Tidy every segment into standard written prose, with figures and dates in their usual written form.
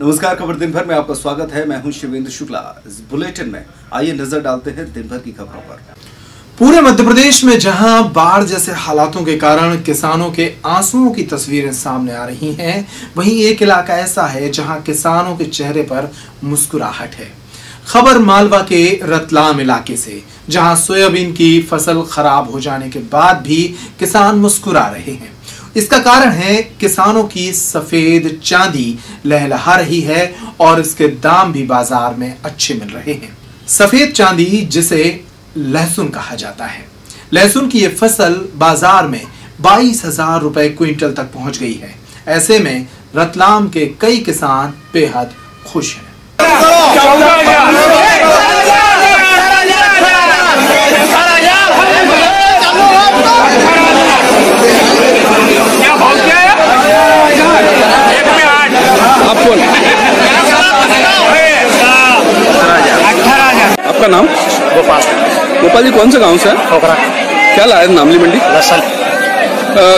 नमस्कार, खबर दिन भर में आपका स्वागत है। मैं हूं शिवेंद्र शुक्ला। इस बुलेटिन में आइए नजर डालते हैं दिन भर की खबरों पर। पूरे मध्य प्रदेश में जहां बाढ़ जैसे हालातों के कारण किसानों के आंसुओं की तस्वीरें सामने आ रही हैं, वहीं एक इलाका ऐसा है जहां किसानों के चेहरे पर मुस्कुराहट है। खबर मालवा के रतलाम इलाके से, जहां सोयाबीन की फसल खराब हो जाने के बाद भी किसान मुस्कुरा रहे हैं। इसका कारण है किसानों की सफेद चांदी लहलहा रही है और इसके दाम भी बाजार में अच्छे मिल रहे हैं। सफेद चांदी जिसे लहसुन कहा जाता है। लहसुन की ये फसल बाजार में 22,000 रुपए क्विंटल तक पहुंच गई है। ऐसे में रतलाम के कई किसान बेहद खुश हैं। आपका नाम? गोपाल जी, कौन से गांव से है? खोखरा। क्या लाए नामली मंडी? लहसुन।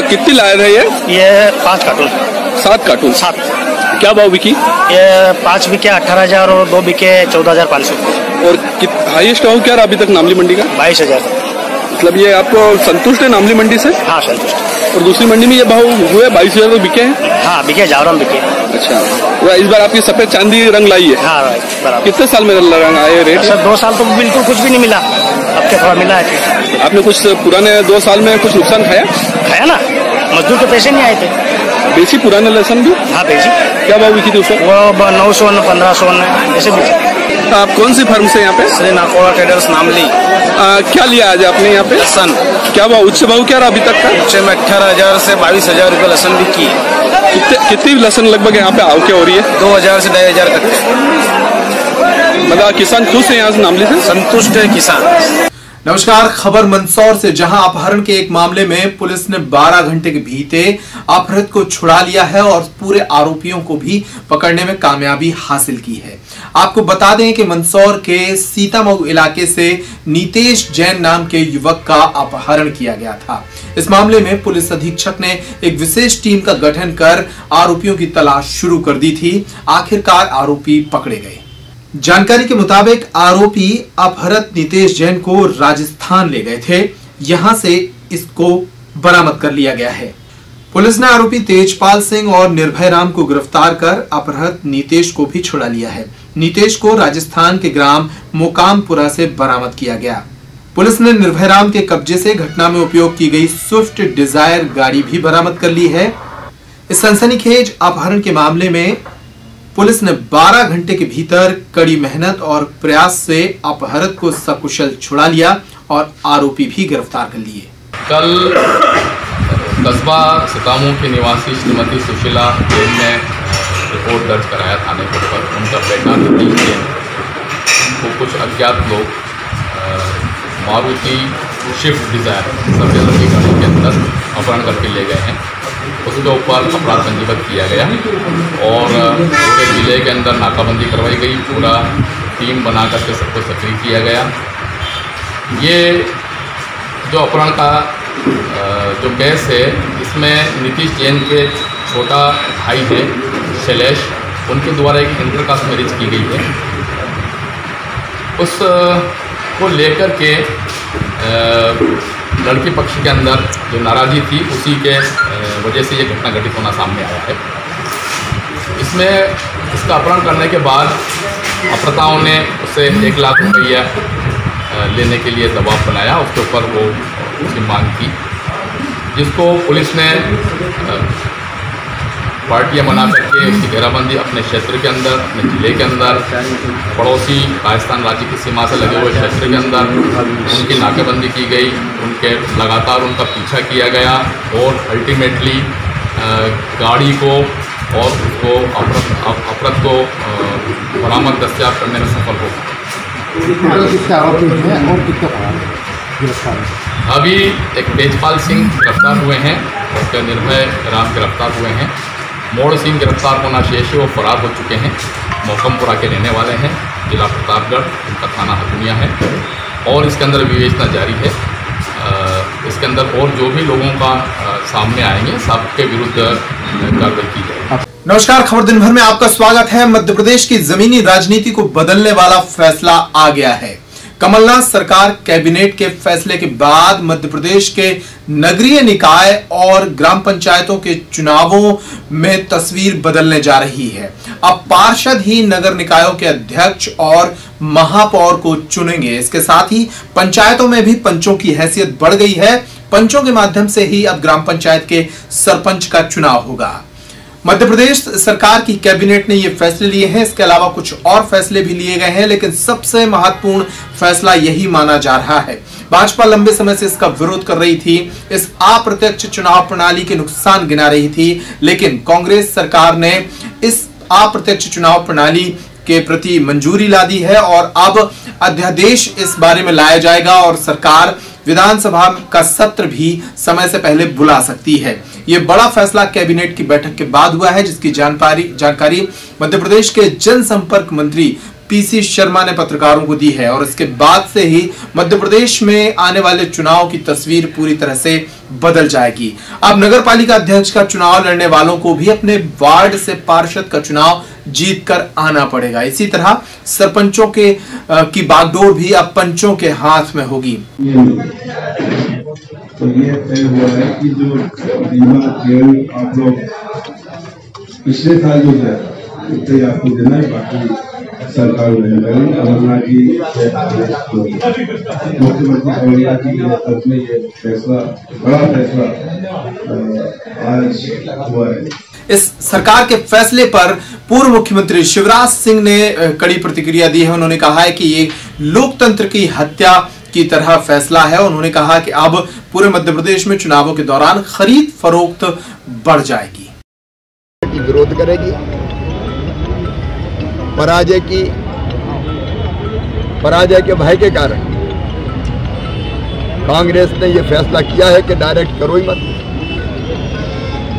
कितनी लाए थे ये 5 कार्टून। 7 कार्टून। 7। क्या भाव बिकी? ये 5 बिके 18,000 और 2 बिके 14,500। और हाईएस्ट भाव क्या रहा अभी तक नामली मंडी का? 22,000। मतलब ये आपको संतुष्ट है नामली मंडी से? हाँ, संतुष्ट। और दूसरी मंडी में ये भाव हुए 22,000 तो बिके हैं? हाँ, बिके, जावरम बिके। अच्छा, वो इस बार आपकी सफेद चांदी रंग लाई है? हाँ, बराबर। कितने साल में रंग आए रेट? सर 2 साल तो बिल्कुल कुछ भी नहीं मिला, अब क्या थोड़ा मिला है। आपने कुछ पुराने 2 साल में कुछ नुकसान खाया ना? मजदूर के पैसे नहीं आए थे। बेची पुराने लहसुन भी? हाँ, बेची। क्या भाव बिकी थी उसका? वो 900 1500 ऐसे बेची। आप कौन सी फर्म से यहाँ पे? श्री नाकोड़ा ट्रेडर्स नामली। क्या लिया आज आपने यहाँ पे? लहसुन। क्या भाव उच्च भाव क्या रहा अभी तक का? उच्च में 18,000 से 22,000 रुपये लहसुन बिकी है। कितनी लहसुन लगभग यहाँ पे आवके हो रही है? 2,000 से 2,500 तक। मतलब किसान खुश है यहाँ से नामली से? संतुष्ट है किसान। नमस्कार, खबर मंदसौर से, जहां अपहरण के एक मामले में पुलिस ने 12 घंटे के भीतर अपहृत को छुड़ा लिया है और पूरे आरोपियों को भी पकड़ने में कामयाबी हासिल की है। आपको बता दें कि मंदसौर के सीतामऊ इलाके से नीतेश जैन नाम के युवक का अपहरण किया गया था। इस मामले में पुलिस अधीक्षक ने एक विशेष टीम का गठन कर आरोपियों की तलाश शुरू कर दी थी। आखिरकार आरोपी पकड़े गए। जानकारी के मुताबिक आरोपी अपहृत नीतेश जैन को राजस्थान ले गए थे। यहां से इसको बरामद कर लिया गया है। पुलिस ने आरोपी तेजपाल सिंह और निर्भय राम को गिरफ्तार कर अपहृत नीतेश को भी छुड़ा लिया है। नीतेश को राजस्थान के ग्राम मोकामपुरा से बरामद किया गया। पुलिस ने निर्भय राम के कब्जे से घटना में उपयोग की गई स्विफ्ट डिजायर गाड़ी भी बरामद कर ली है। इस सनसनीखेज अपहरण के मामले में पुलिस ने 12 घंटे के भीतर कड़ी मेहनत और प्रयास से अपहृत को सकुशल छुड़ा लिया और आरोपी भी गिरफ्तार कर लिए। कल कस्बा सितामऊ की निवासी श्रीमती सुशीला जैन ने रिपोर्ट दर्ज कराया थाने के ऊपर। उनका बेटा नीतीश जैन को कुछ अज्ञात लोग मारुति स्विफ्ट डिजायर सफेद रंग की गाड़ी के अंदर अपहरण करके ले गए हैं। उसके ऊपर अपराध पंजीबद्ध किया गया और पूरे जिले के अंदर नाकाबंदी करवाई गई। पूरा टीम बना करके सबको सक्रिय किया गया। ये जो अपहरण का जो केस है, इसमें नीतीश जैन के छोटा भाई है शैलेश, उनके द्वारा एक इंटरकास्ट मैरिज की गई है। उस को लेकर के लड़की पक्ष के अंदर जो नाराज़गी थी, उसी के वजह से ये घटना घटित होना सामने आया है। इसमें इसका अपहरण करने के बाद अपहृताओं ने उससे 1 लाख रुपया लेने के लिए दबाव बनाया। उसके ऊपर वो उसकी मांग की, जिसको पुलिस ने पार्टियां बना करके उसकी घेराबंदी अपने क्षेत्र के अंदर, अपने ज़िले के अंदर, पड़ोसी राजस्थान राज्य की सीमा से लगे हुए क्षेत्र के अंदर उनकी नाकेबंदी की गई। उनके लगातार उनका पीछा किया गया और अल्टीमेटली गाड़ी को और उसको अपहृत को बरामद दस्तियाब करने में सफल हो। अभी एक तेजपाल सिंह गिरफ्तार हुए हैं, उसके निर्भय राम गिरफ्तार हुए हैं। मोड़ सिंह गिरफ्तार होना शेष है, वो फरार हो चुके हैं। मोकमपुरा के रहने वाले हैं, जिला प्रतापगढ़, उनका थाना हथुनिया है और इसके अंदर विवेचना जारी है। इसके अंदर और जो भी लोगों का सामने आएंगे सबके विरुद्ध कार्रवाई की जाएगी। नमस्कार, खबर दिन भर में आपका स्वागत है। मध्य प्रदेश की जमीनी राजनीति को बदलने वाला फैसला आ गया है। कमलनाथ सरकार कैबिनेट के फैसले के बाद मध्य प्रदेश के नगरीय निकाय और ग्राम पंचायतों के चुनावों में तस्वीर बदलने जा रही है। अब पार्षद ही नगर निकायों के अध्यक्ष और महापौर को चुनेंगे। इसके साथ ही पंचायतों में भी पंचों की हैसियत बढ़ गई है। पंचों के माध्यम से ही अब ग्राम पंचायत के सरपंच का चुनाव होगा। मध्य प्रदेश सरकार की कैबिनेट ने ये फैसले लिए हैं। इसके अलावा कुछ और फैसले भी लिए गए हैं, लेकिन सबसे महत्वपूर्ण फैसला यही माना जा रहा है। भाजपा लंबे समय से इसका विरोध कर रही थी, इस अप्रत्यक्ष चुनाव प्रणाली के नुकसान गिना रही थी, लेकिन कांग्रेस सरकार ने इस अप्रत्यक्ष चुनाव प्रणाली के प्रति मंजूरी ला दी है और अब अध्यादेश इस बारे में लाया जाएगा और सरकार विधानसभा का सत्र भी समय से पहले बुला सकती है। यह बड़ा फैसला कैबिनेट की बैठक के बाद हुआ है, जिसकी जानकारी मध्य प्रदेश के जनसंपर्क मंत्री पीसी शर्मा ने पत्रकारों को दी है और इसके बाद से ही मध्य प्रदेश में आने वाले चुनाव की तस्वीर पूरी तरह से बदल जाएगी। अब नगर पालिका अध्यक्ष का चुनाव लड़ने वालों को भी अपने वार्ड से पार्षद का चुनाव जीतकर आना पड़ेगा। इसी तरह सरपंचों के की बागडोर भी अब पंचों के हाथ में होगी। तो ये तय हुआ है कि जो बीमा केवल आप लोग पिछले साल जो है उसे आपको देना है, बाकी सरकार कमलनाथ जी मुख्यमंत्री कमलनाथ जी के तरफ में ये फैसला, बड़ा फैसला आज हुआ है। इस सरकार के फैसले पर पूर्व मुख्यमंत्री शिवराज सिंह ने कड़ी प्रतिक्रिया दी है। उन्होंने कहा है कि ये लोकतंत्र की हत्या की तरह फैसला है। उन्होंने कहा कि अब पूरे मध्य प्रदेश में चुनावों के दौरान खरीद फरोख्त बढ़ जाएगी। विरोध करेगी। पराजय के भय के कारण कांग्रेस ने यह फैसला किया है कि डायरेक्ट करो ही मत।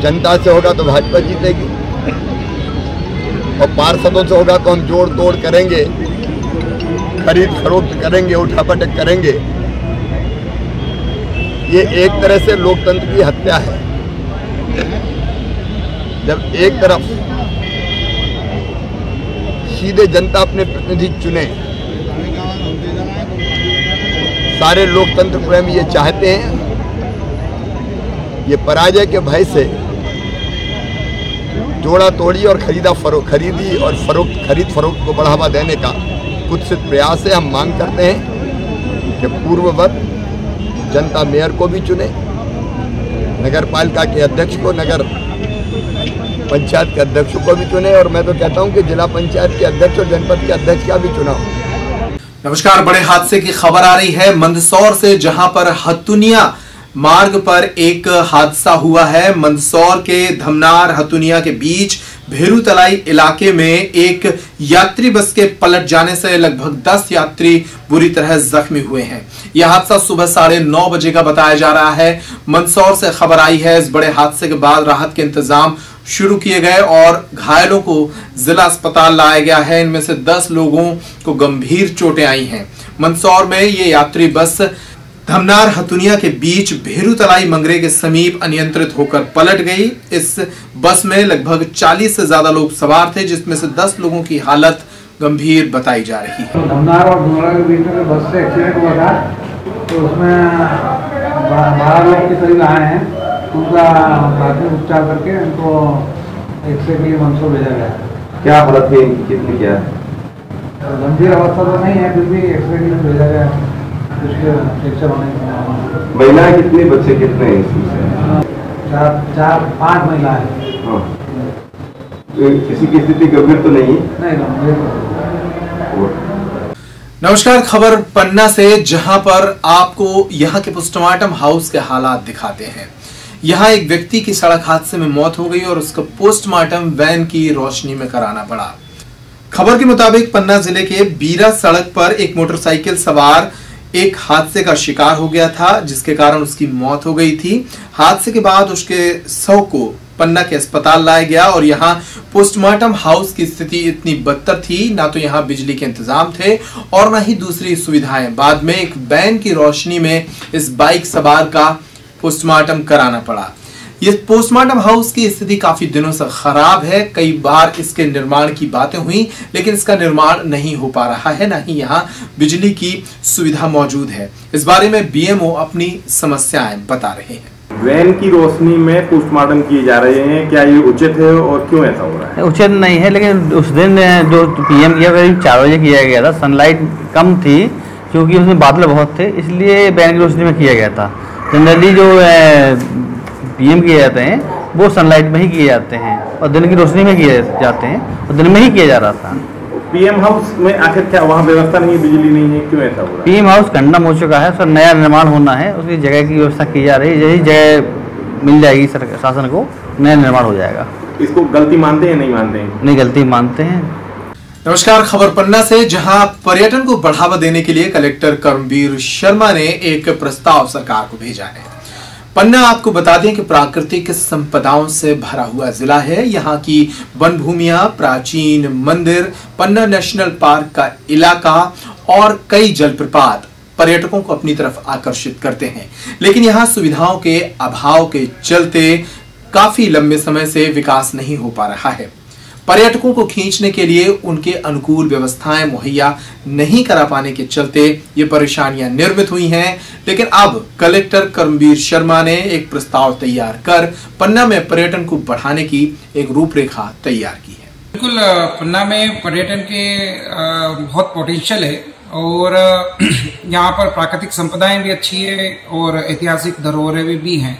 जनता से होगा तो भाजपा जीतेगी और पार्षदों से होगा तो हम जोड़ तोड़ करेंगे, खरीद फरोख्त करेंगे, उठापटक करेंगे। ये एक तरह से लोकतंत्र की हत्या है। जब एक तरफ सीधे जनता अपने प्रतिनिधि चुने, सारे लोकतंत्र प्रेमी ये चाहते हैं। ये पराजय के भय से जोड़ा तोड़ी और खरीद फरोख्त को बढ़ावा देने का कुत्सित प्रयास है। हम मांग करते हैं कि पूर्ववत जनता मेयर को भी चुने, नगर पालिका के अध्यक्ष को, नगर पंचायत के अध्यक्ष को भी चुने और मैं तो कहता हूं कि जिला पंचायत के अध्यक्ष और जनपद के अध्यक्ष का भी चुनाव। नमस्कार, बड़े हादसे की खबर आ रही है मंदसौर से, जहां पर हथुनिया मार्ग पर एक हादसा हुआ है। मंदसौर के धमनार हथुनिया के बीच भेरूतलाई इलाके में एक यात्री बस के पलट जाने से लगभग 10 यात्री बुरी तरह जख्मी हुए हैं। यह हादसा सुबह 9:30 बजे का बताया जा रहा है। मंदसौर से खबर आई है। इस बड़े हादसे के बाद राहत के इंतजाम शुरू किए गए और घायलों को जिला अस्पताल लाया गया है। इनमें से 10 लोगों को गंभीर चोटें आई हैं। मंदसौर में ये यात्री बस धमनार हथुनिया के बीच भेरूतलाई मंगरे के समीप अनियंत्रित होकर पलट गई। इस बस में लगभग 40 से ज्यादा लोग सवार थे, जिसमें से 10 लोगों की हालत गंभीर बताई जा रही है। धमनार और धुमरा के बीच में बस से एक्सीडेंट हुआ था, तो उसमें 12 लोग के करीब आए हैं। उनका प्राथमिक उपचार करके उनको एक्सरे के लिए मंदसौर भेजा गया। क्या हालत है इनकी, कितनी क्या है? गंभीर अवस्था तो नहीं है, फिर भी एक्सरे के लिए भेजा गया। महिलाएं कितनी, बच्चे कितने हैं? 4-5 महिलाएं। हाँ। किसी की स्थिति गंभीर तो नहीं? नहीं, गंभीर। नमस्कार, खबर पन्ना से, जहां पर आपको यहां के पोस्टमार्टम हाउस के हालात दिखाते हैं। यहां एक व्यक्ति की सड़क हादसे में मौत हो गई और उसका पोस्टमार्टम वैन की रोशनी में कराना पड़ा। खबर के मुताबिक पन्ना जिले के बीरा सड़क पर एक मोटरसाइकिल सवार एक हादसे का शिकार हो गया था, जिसके कारण उसकी मौत हो गई थी। हादसे के बाद उसके शव को पन्ना के अस्पताल लाया गया और यहाँ पोस्टमार्टम हाउस की स्थिति इतनी बदतर थी, ना तो यहाँ बिजली के इंतजाम थे और ना ही दूसरी सुविधाएं। बाद में एक वैन की रोशनी में इस बाइक सवार का पोस्टमार्टम कराना पड़ा। ये पोस्टमार्टम हाउस की स्थिति काफी दिनों से खराब है। कई बार इसके निर्माण की बातें हुई, लेकिन इसका निर्माण नहीं हो पा रहा है, न ही यहाँ बिजली की सुविधा मौजूद है। इस बारे में बीएमओ अपनी समस्याएं बता रहे हैं। वैन की रोशनी में पोस्टमार्टम किए जा रहे हैं, क्या ये उचित है और क्यों ऐसा हो रहा है? उचित नहीं है, लेकिन उस दिन जो पीएम किया करीब 4 बजे किया गया था। सनलाइट कम थी क्योंकि उसमें बादल बहुत थे, इसलिए वैन की रोशनी में किया गया था। जनरली जो पीएम किए जाते हैं वो सनलाइट में ही किए जाते हैं और दिन की रोशनी में किए जाते हैं, और दिन में ही किया जा रहा था। पीएम हाउस में आखिर क्या वहाँ व्यवस्था नहीं है, बिजली नहीं है, क्यों ऐसा हो रहा है? पीएम हाउस कंडम हो चुका है, सर नया निर्माण होना है, उसकी जगह की व्यवस्था की जा रही है। यही जगह मिल जाएगी शासन को, नया निर्माण हो जाएगा। इसको गलती मानते हैं नहीं मानते हैं? नहीं, गलती मानते हैं। नमस्कार, खबर पन्ना से, जहां पर्यटन को बढ़ावा देने के लिए कलेक्टर कर्मवीर शर्मा ने एक प्रस्ताव सरकार को भेजा है। पन्ना आपको बता दें कि प्राकृतिक संपदाओं से भरा हुआ जिला है। यहाँ की वन भूमियां, प्राचीन मंदिर, पन्ना नेशनल पार्क का इलाका और कई जलप्रपात पर्यटकों को अपनी तरफ आकर्षित करते हैं, लेकिन यहाँ सुविधाओं के अभाव के चलते काफी लंबे समय से विकास नहीं हो पा रहा है। पर्यटकों को खींचने के लिए उनके अनुकूल व्यवस्थाएं मुहैया नहीं करा पाने के चलते ये परेशानियां निर्मित हुई हैं। लेकिन अब कलेक्टर कर्मवीर शर्मा ने एक प्रस्ताव तैयार कर पन्ना में पर्यटन को बढ़ाने की एक रूपरेखा तैयार की है। बिल्कुल, पन्ना में पर्यटन के बहुत पोटेंशियल है और यहाँ पर प्राकृतिक संपदाएं भी अच्छी है और ऐतिहासिक धरोहरें भी हैं।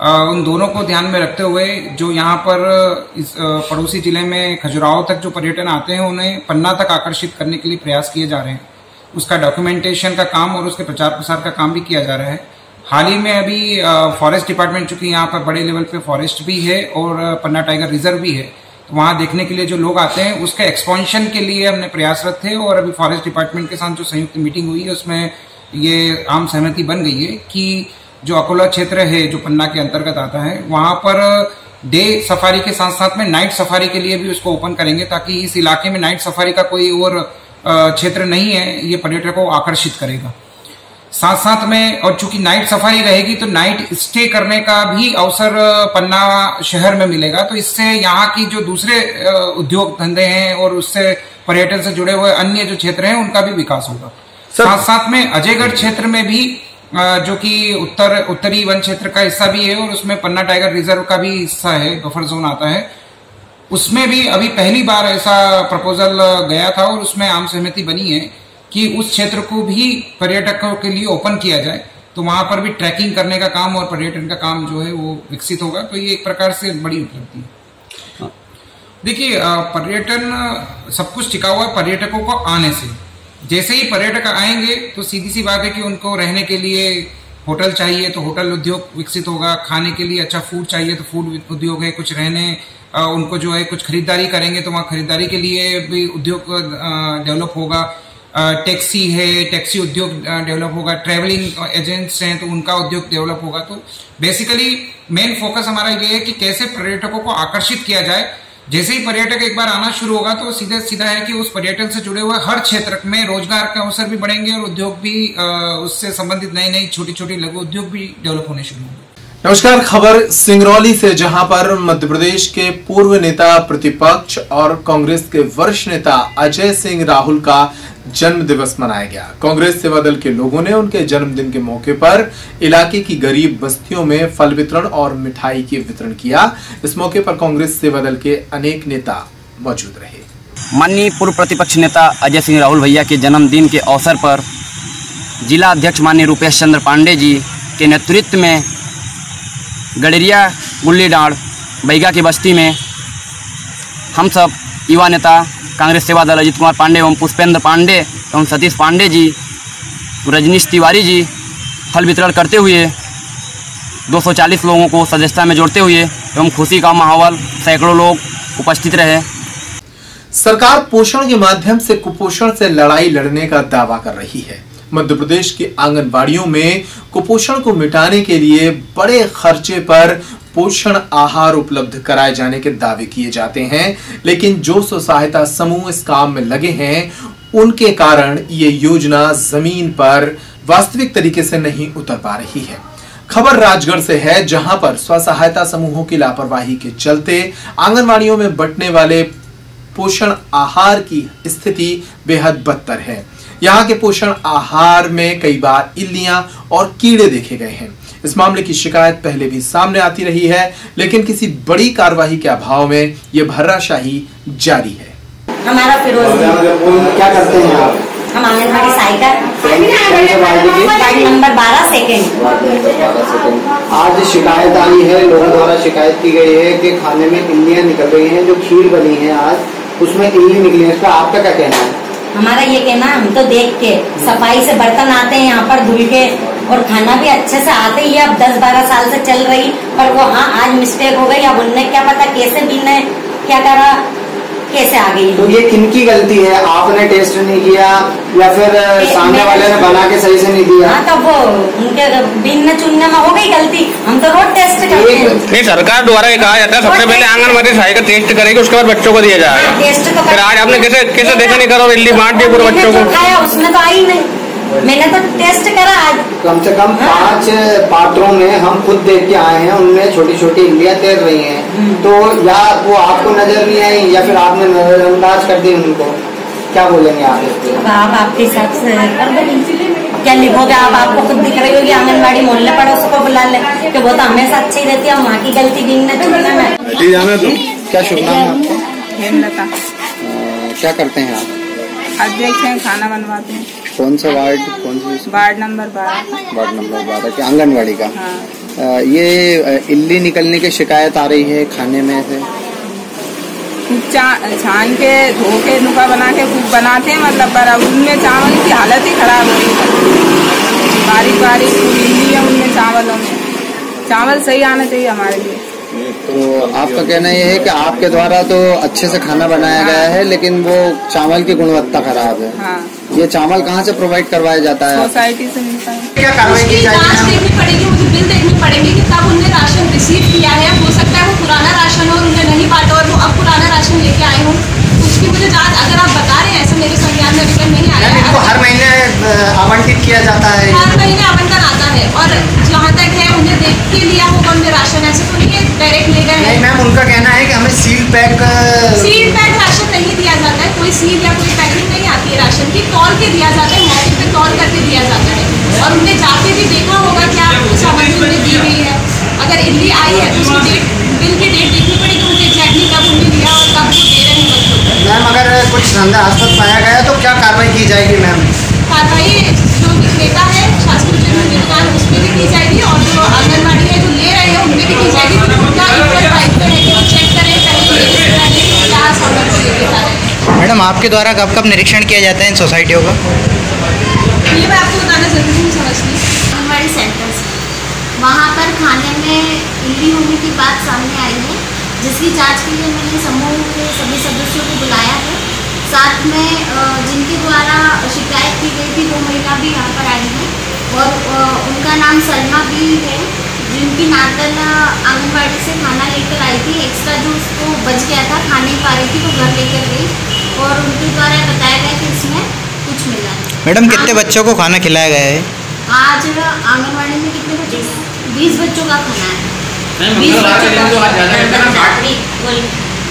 उन दोनों को ध्यान में रखते हुए जो यहाँ पर इस पड़ोसी जिले में खजुराहो तक जो पर्यटन आते हैं उन्हें पन्ना तक आकर्षित करने के लिए प्रयास किए जा रहे हैं। उसका डॉक्यूमेंटेशन का काम और उसके प्रचार प्रसार का काम भी किया जा रहा है। हाल ही में अभी फॉरेस्ट डिपार्टमेंट, चूंकि यहाँ पर बड़े लेवल पे फॉरेस्ट भी है और पन्ना टाइगर रिजर्व भी है, तो वहाँ देखने के लिए जो लोग आते हैं उसके एक्सपेंशन के लिए हमने प्रयासरत थे और अभी फॉरेस्ट डिपार्टमेंट के साथ जो संयुक्त मीटिंग हुई है उसमें ये आम सहमति बन गई है कि जो अकोला क्षेत्र है जो पन्ना के अंतर्गत आता है, वहां पर डे सफारी के साथ साथ में नाइट सफारी के लिए भी उसको ओपन करेंगे, ताकि इस इलाके में नाइट सफारी का कोई और क्षेत्र नहीं है, ये पर्यटकों को आकर्षित करेगा। साथ साथ में, और चूंकि नाइट सफारी रहेगी तो नाइट स्टे करने का भी अवसर पन्ना शहर में मिलेगा, तो इससे यहाँ की जो दूसरे उद्योग धंधे हैं और उससे पर्यटन से जुड़े हुए अन्य जो क्षेत्र हैं उनका भी विकास होगा। साथ साथ में अजयगढ़ क्षेत्र में भी जो कि उत्तरी वन क्षेत्र का हिस्सा भी है और उसमें पन्ना टाइगर रिजर्व का भी हिस्सा है, बफर जोन आता है, उसमें भी अभी पहली बार ऐसा प्रपोजल गया था और उसमें आम सहमति बनी है कि उस क्षेत्र को भी पर्यटकों के लिए ओपन किया जाए, तो वहां पर भी ट्रैकिंग करने का काम और पर्यटन का काम जो है वो विकसित होगा। तो ये एक प्रकार से बड़ी उपलब्धि है। देखिए, पर्यटन सब कुछ टिका हुआ है पर्यटकों को आने से। जैसे ही पर्यटक आएंगे तो सीधी सी बात है कि उनको रहने के लिए होटल चाहिए तो होटल उद्योग विकसित होगा, खाने के लिए अच्छा फूड चाहिए तो फूड उद्योग है, कुछ रहने उनको जो है कुछ खरीदारी करेंगे तो वहाँ खरीदारी के लिए भी उद्योग डेवलप होगा। टैक्सी है, टैक्सी उद्योग डेवलप होगा, ट्रैवलिंग एजेंट्स हैं तो उनका उद्योग डेवलप होगा। तो बेसिकली मेन फोकस हमारा ये है कि कैसे पर्यटकों को आकर्षित किया जाए। जैसे ही पर्यटक एक बार आना शुरू होगा तो सीधा सीधा है कि उस पर्यटन से जुड़े हुए हर क्षेत्र में रोजगार के अवसर भी बढ़ेंगे और उद्योग भी उससे संबंधित नई नई छोटी छोटी लघु उद्योग भी डेवलप होने शुरू होंगे। नमस्कार, खबर सिंगरौली से, जहां पर मध्य प्रदेश के पूर्व नेता प्रतिपक्ष और कांग्रेस के वरिष्ठ नेता अजय सिंह राहुल का जन्म दिवस मनाया गया। कांग्रेस सेवा दल के लोगों ने उनके जन्मदिन के मौके पर इलाके की गरीब बस्तियों में फल वितरण और मिठाई के वितरण किया। इस मौके पर कांग्रेस सेवा दल के अनेक नेता मौजूद रहे। माननीय पूर्व प्रतिपक्ष नेता अजय सिंह राहुल भैया के जन्मदिन के अवसर पर जिला अध्यक्ष माननीय रूपेश चंद्र पांडे जी के नेतृत्व में गडरिया गुल्ली डांड बैगा की बस्ती में हम सब युवा नेता कांग्रेस सेवा दल अजित कुमार पांडे एवं पुष्पेंद्र पांडे एवं सतीश पांडे जी, रजनीश तिवारी जी फल वितरण करते हुए 240 लोगों को सदस्यता में जोड़ते हुए एवं खुशी का माहौल, सैकड़ों लोग उपस्थित रहे। सरकार पोषण के माध्यम से कुपोषण से लड़ाई लड़ने का दावा कर रही है। मध्य प्रदेश की आंगनबाड़ियों में कुपोषण को मिटाने के लिए बड़े खर्चे पर पोषण आहार उपलब्ध कराए जाने के दावे किए जाते हैं, लेकिन जो स्व सहायता समूह इस काम में लगे हैं उनके कारण ये योजना जमीन पर वास्तविक तरीके से नहीं उतर पा रही है। खबर राजगढ़ से है, जहां पर स्व सहायता समूहों की लापरवाही के चलते आंगनवाड़ियों में बंटने वाले पोषण आहार की स्थिति बेहद बदतर है। यहाँ के पोषण आहार में कई बार इल्लियां और कीड़े देखे गए हैं। इस मामले की शिकायत पहले भी सामने आती रही है, लेकिन किसी बड़ी कार्रवाई के अभाव में ये भर्राशाही जारी है। हमारा फिरोज क्या करते हैं आप? हम आंगनबाड़ी सहायिका वार्ड नंबर 12 सेकेंड। आज शिकायत आई है, लोगों द्वारा शिकायत की गई है कि खाने में इल्लियां निकल रही हैं। जो खीर बनी है आज उसमें इल्ली निकली है, इस पर आपका क्या कहना है? हमारा ये कहना, हम तो देख के सफाई से बर्तन आते हैं यहाँ पर धुल के, और खाना भी अच्छे से आते ही अब 10-12 साल से चल रही, पर वो हाँ आज मिस्टेक हो गई। अब उनने क्या पता कैसे बीने क्या करा, कैसे आ गई। तो ये किनकी गलती है? आपने टेस्ट नहीं किया या फिर सामने वाले ने बना के सही से नहीं दिया? हाँ तो वो उनके बीनने चुनने में हो गई गलती। हम तो रोज टेस्ट करते हैं। नहीं, सरकार द्वारा ये कहा जाता है सबसे पहले आंगनबाड़ी सहायिका टेस्ट करेगी, उसके बाद बच्चों को दिया जाएगा। टेस्ट तो फिर आज आपने कैसे देखा नहीं करो, इल्ली बांट दी पूरे बच्चों को। खाया उसमें तो आई नहीं, मैंने तो टेस्ट करा आज। कम से कम 5 पात्रों में हम खुद देख के आए हैं, उनमें छोटी छोटी इल्लियां तैर रही हैं। तो या वो आपको नजर नहीं आई या फिर आपने नजरअंदाज कर दी उनको, क्या बोलेंगे आप इस पे? आप आपके हिसाब से क्या लिखोगे आप? आपको खुद दिख रही होगी आंगनबाड़ी मोहल्ले पड़ोस को बुला ले कि वो तो हमेशा अच्छी ही रहती है, वहाँ की गलती बीनने चुनने में। क्या शुभ नाम है आपका? हेमलता। क्या करते हैं आप? अध्यक्ष हैं, खाना बनवाते हैं। कौन सा वार्ड? कौन सी? Ward number 12। वार्ड नंबर 12 के आंगनबाड़ी का। हाँ। ये इल्ली निकलने की शिकायत आ रही है खाने में से। छान के धो के नुका बना के बनाते हैं, मतलब पर अब उनमें चावल की हालत ही खराब हो रही है। बारीक बारीक इल्ली है उनमें, चावलों में। चावल सही आना चाहिए हमारे लिए। तो आपका कहना यह है कि आपके द्वारा तो अच्छे से खाना बनाया गया है, लेकिन वो चावल की गुणवत्ता खराब है। हाँ। ये चावल कहाँ से प्रोवाइड करवाया जाता है? सोसाइटी से मिलता है। क्या कार्रवाई की जाएगी? जांच देखनी पड़ेगी, मुझे बिल देखनी पड़ेगी कि कब उन्हें राशन रिसीव किया है। हो सकता है वो पुराना राशन हो और उन्हें नहीं बांटा और वो अब पुराना राशन लेके आए हों, उसकी मुझे जांच अगर आप बता रहे हैं, ऐसे मेरे संज्ञान में अभी नहीं आया है। इनको हर महीने आवंटित किया जाता है? हर महीने आवंटन आता है और जहाँ तक है उन्हें देख के लिया होगा उन्हें राशन, ऐसे तो नहीं है डायरेक्ट ले गए। नहीं मैम, उनका कहना है कि हमें सील पैक राशन नहीं दिया जाता है, कोई सील या कोई पैकिंग नहीं आती है राशन की, तौल के दिया जाता है, मौके पे तौल करके दिया जाता है। और उन्हें जाके भी देखा होगा क्या सामग्री उन्हें दी गई है। अगर इल्ली आई है तो उसकी डेट, बिल की डेट देखनी पड़ेगी मुझे एग्जैक्टली कब उन्हें दिया और कब वो दे रहे हैं बच्चों को। मैम अगर कुछ संदेहास्पद पाया गया तो क्या कार्रवाई की जाएगी? मैम कार्रवाई जो विक्रेता है शासकीय दुकान उस पर भी की जाएगी और जो आंगनबाड़ी है जो ले रहे हैं उन पर भी की जाएगी। उनका इक्वल राइट है कि वो चेक करें क्या सामान को लेके जा रहे हैं। मैडम आपके द्वारा कब कब निरीक्षण किया जाता है इन सोसाइटियों का? ये मैं आपको बताना जरूरी हूँ, समझती। आंगनबाड़ी सेंटर्स वहाँ पर खाने में इल्ली होने की बात सामने आई है, जिसकी जांच के लिए मैंने समूह के सभी सदस्यों को बुलाया है। साथ में जिनके द्वारा शिकायत की गई थी वो महिला भी यहाँ पर आई है और उनका नाम सलमा भी है, जिनकी नातन आंगनबाड़ी से खाना लेकर आई थी। एक्स्ट्रा जो उसको बच गया था, खा नहीं पा रही थी, वो घर लेकर गई और उनके द्वारा बताया गया कि इसमें कुछ मिला है। मैडम कितने बच्चों को खाना खिलाया गया है? आज आंगनबाड़ी में कितने बच्चे? 20 बच्चों का खाना है। 20 बच्चों का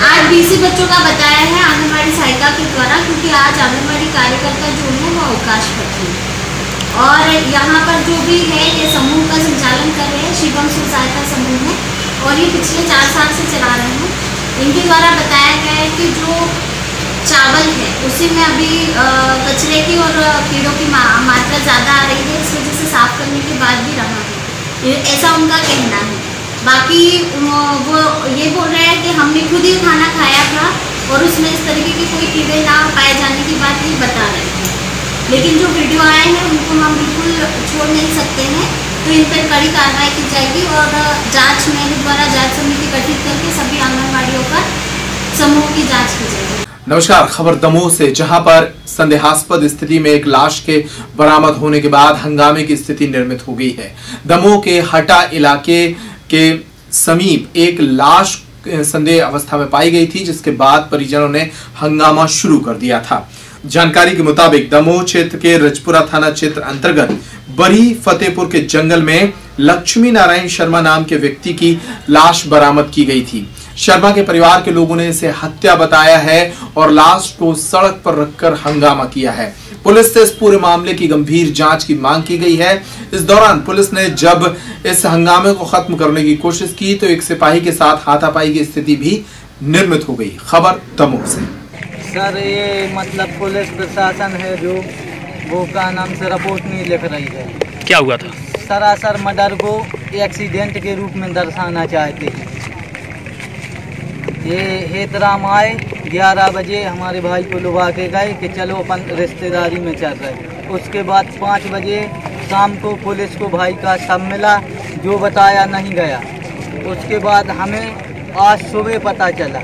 आज 20 बच्चों का बताया है आंगनबाड़ी सहायिका के द्वारा, क्योंकि आज आंगनबाड़ी कार्यकर्ता जो है वो अवकाश पर थे। और यहाँ पर जो भी है ये समूह का संचालन कर रहे हैं, शिवम स्व सहायता समूह है और ये पिछले 4 साल से चला रहे हैं। इनके द्वारा बताया गया है कि जो चावल है उसी में अभी कचरे की और कीड़ों की मात्रा ज़्यादा आ रही है, इस वजह से साफ करने के बाद भी रहा है, ऐसा उनका कहना है। बाकी वो ये बोल रहे हैं कि हमने खुद ही खाना खाया था और उसमें इस तरीके के कोई कीड़े ना पाए जाने की बात नहीं बता रहे हैं, लेकिन जो वीडियो आए हैं उनको हम बिल्कुल छोड़ नहीं सकते हैं। तो इन पर कड़ी कार्रवाई की जाएगी और जांच मेरे द्वारा जांच समिति गठित करके सभी आंगनबाड़ियों पर समूह की जांच की जाएगी। नमस्कार, खबर दमोह से, जहां पर संदेहास्पद स्थिति में एक लाश के बरामद होने के बाद हंगामे की स्थिति निर्मित हो गई है। दमोह के हटा इलाके के समीप एक लाश संदेह अवस्था में पाई गई थी, जिसके बाद परिजनों ने हंगामा शुरू कर दिया था। जानकारी के मुताबिक दमोह क्षेत्र के रजपुरा थाना क्षेत्र अंतर्गत बरी फतेहपुर के जंगल में लक्ष्मी नारायण शर्मा नाम के व्यक्ति की लाश बरामद की गई थी। शर्मा के परिवार के लोगों ने इसे हत्या बताया है और लाश को सड़क पर रखकर हंगामा किया है। पुलिस से इस पूरे मामले की गंभीर जांच की मांग की गई है। इस दौरान पुलिस ने जब इस हंगामे को खत्म करने की कोशिश की तो एक सिपाही के साथ हाथापाई की स्थिति भी निर्मित हो गई। खबर दमोह से। सर ये मतलब पुलिस प्रशासन है जो वो का नाम से रिपोर्ट नहीं लिख रही है। क्या हुआ था? सरासर मर्डर को एक्सीडेंट के रूप में दर्शाना चाहते हैं। ये हेतराम आए 11 बजे हमारे भाई को लुभा के गए कि चलो अपन रिश्तेदारी में चल रहे। उसके बाद 5 बजे शाम को पुलिस को भाई का शव मिला जो बताया नहीं गया। उसके बाद हमें आज सुबह पता चला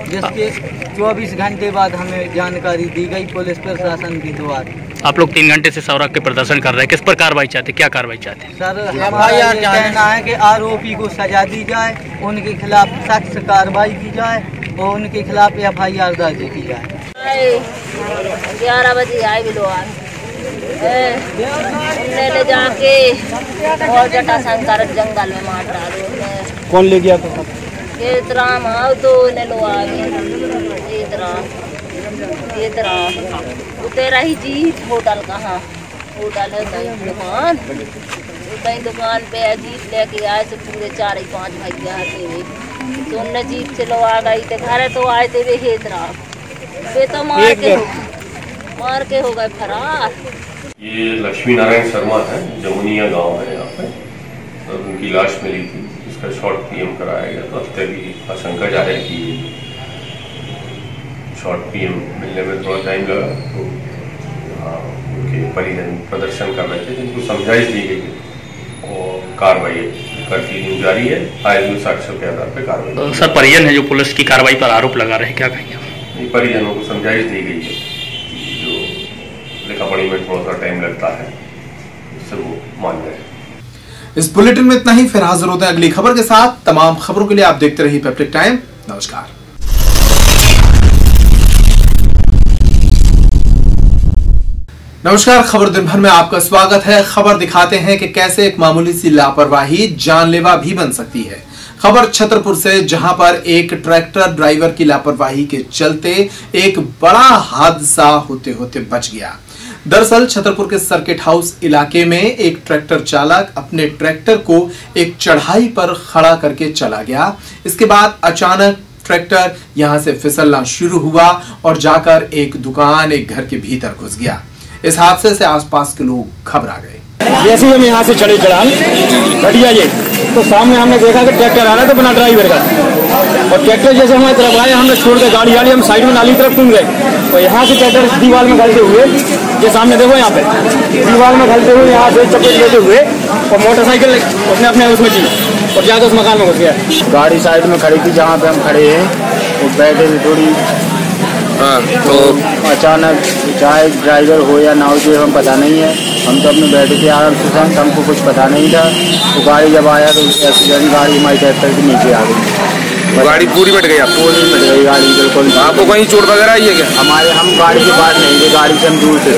जिसके 24 घंटे बाद हमें जानकारी दी गई पुलिस प्रशासन के द्वारा। आप लोग 3 घंटे से सड़क के प्रदर्शन कर रहे हैं, किस पर कार्रवाई चाहते, क्या कार्रवाई चाहते हैं? सर हमारा ये कहना है कि आरोपी को सजा दी जाए, उनके खिलाफ सख्त कार्रवाई की जाए और उनके खिलाफ FIR दर्ज की जाए। 11 बजे आए बिलवान उनने ले जाके और जटाशंकर जंगल में मार डालो। कौन ले गया था? हेतराम आओ तो ने लो आ तेरा ही जीत होटल कहाँ होटल है दुकान दुकान पे जीत लेके आए से पूरे 4-5 भैया थे तो उनने जीप से लो आ गई थे घर तो आए थे वे हेतराम वे तो मार के हो गए फरार। ये लक्ष्मी नारायण शर्मा है, जमुनिया गांव है यहाँ पे, और उनकी लाश मिली थी। इसका शॉर्ट PM कराया गया तो हत्या की आशंका जाहिर की। शॉर्ट PM मिलने में थोड़ा टाइम लगा तो उनके परिजन प्रदर्शन कर रहे थे जिनको समझाइश दी गई और कार्रवाई करती जारी है। आए हुए साक्ष्यों के आधार पर कार्रवाई। सर परिजन है जो पुलिस की कार्रवाई पर आरोप लगा रहे हैं, क्या कहेंगे? परिजनों को समझाइश दी गई है जो लिखा पढ़ी में थोड़ा सा टाइम लगता है इससे वो मान गए। इस बुलेटिन में इतना ही। फिर हाजिर होते हैं अगली खबर के साथ। तमाम खबरों के लिए आप देखते रहिए पेप्टिक टाइम। नमस्कार। नमस्कार, खबर दिन भर में आपका स्वागत है। खबर दिखाते हैं कि कैसे एक मामूली सी लापरवाही जानलेवा भी बन सकती है। खबर छतरपुर से, जहां पर एक ट्रैक्टर ड्राइवर की लापरवाही के चलते एक बड़ा हादसा होते होते बच गया। दरअसल छतरपुर के सर्किट हाउस इलाके में एक ट्रैक्टर चालक अपने ट्रैक्टर को एक चढ़ाई पर खड़ा करके चला गया। इसके बाद अचानक ट्रैक्टर यहां से फिसलना शुरू हुआ और जाकर एक दुकान, एक घर के भीतर घुस गया। इस हादसे से आसपास के लोग घबरा गए। जैसे ही हम यहाँ से चढ़े चढ़ान घटिया ये तो सामने हमने देखा कि ट्रैक्टर आ रहा था बिना ड्राइवर का, और ट्रैक्टर जैसे हमारी तरफ आए हमने छोड़ के गाड़ी हम साइड में नाली तरफ टूट गए और यहाँ से ट्रैक्टर दीवार में घलते हुए, ये सामने देखो यहाँ पे दीवार में घलते हुए यहाँ से चपेट लेते हुए और मोटरसाइकिल उसने अपने उसमें की और जाकर उस मकान में घुस गया। गाड़ी साइड में खड़ी थी जहाँ पे हम खड़े हैं, वो बैठे थे थोड़ी तो अचानक चाहे ड्राइवर हो या ना हो जो हम पता नहीं है, हम तो अपने बैठे थे आराम से, हमको कुछ पता नहीं था। तो गाड़ी जब आया तो एक्सीडेंट गाड़ी हमारी ट्रैक्टर के नीचे आ गई। गाड़ी पूरी मिट गई? पूरी मिट गई गाड़ी बिल्कुल। आपको कहीं चोट वगैरह आई है क्या? हम गाड़ी के पास नहीं थे, गाड़ी से हम दूर से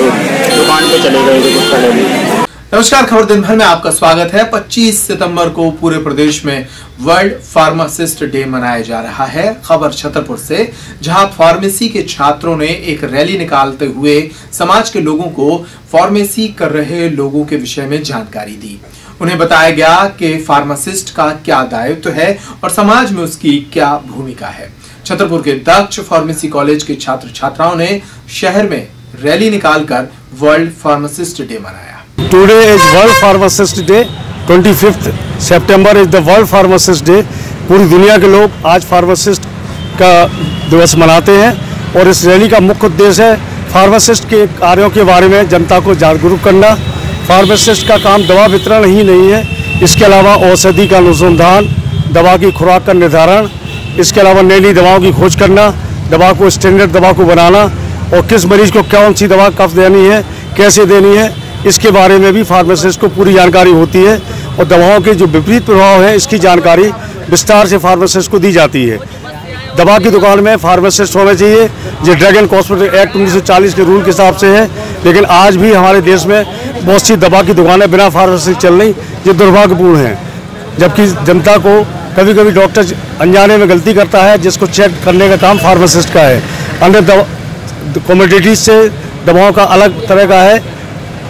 दुकान पे चले गए थे कुछ पहले नहीं। नमस्कार, खबर दिन भर में आपका स्वागत है। 25 सितंबर को पूरे प्रदेश में वर्ल्ड फार्मासिस्ट डे मनाया जा रहा है। खबर छतरपुर से, जहां फार्मेसी के छात्रों ने एक रैली निकालते हुए समाज के लोगों को फार्मेसी कर रहे लोगों के विषय में जानकारी दी। उन्हें बताया गया कि फार्मासिस्ट का क्या दायित्व है और समाज में उसकी क्या भूमिका है। छतरपुर के दक्ष फार्मेसी कॉलेज के छात्र छात्राओं ने शहर में रैली निकालकर वर्ल्ड फार्मासिस्ट डे मनाया। Today is World Pharmacist Day. 25th September is the World Pharmacist Day. पूरी दुनिया के लोग आज फार्मासिस्ट का दिवस मनाते हैं और इस रैली का मुख्य उद्देश्य है फार्मासिस्ट के कार्यों के बारे में जनता को जागरूक करना। फार्मासिस्ट का काम दवा वितरण ही नहीं है, इसके अलावा औषधि का अनुसंधान, दवा की खुराक का निर्धारण, इसके अलावा नई नई दवाओं की खोज करना, दवा को स्टैंडर्ड दवा को बनाना और किस मरीज को कौन सी दवा कब देनी है, कैसे देनी है, इसके बारे में भी फार्मासिस्ट को पूरी जानकारी होती है और दवाओं के जो विपरीत प्रभाव है इसकी जानकारी विस्तार से फार्मासिस्ट को दी जाती है। दवा की दुकान में फार्मासिस्ट होना चाहिए, ये ड्रग एंड कॉस्मेटिक एक्ट 1940 के रूल के हिसाब से है, लेकिन आज भी हमारे देश में बहुत सी दवा की दुकानें बिना फार्मासिस्ट चल रही, ये दुर्भाग्यपूर्ण है। जबकि जनता को कभी कभी डॉक्टर अनजाने में गलती करता है, जिसको चेक करने का काम फार्मासिस्ट का है। अन्य कमोडिटीज से दवाओं का अलग तरह का है,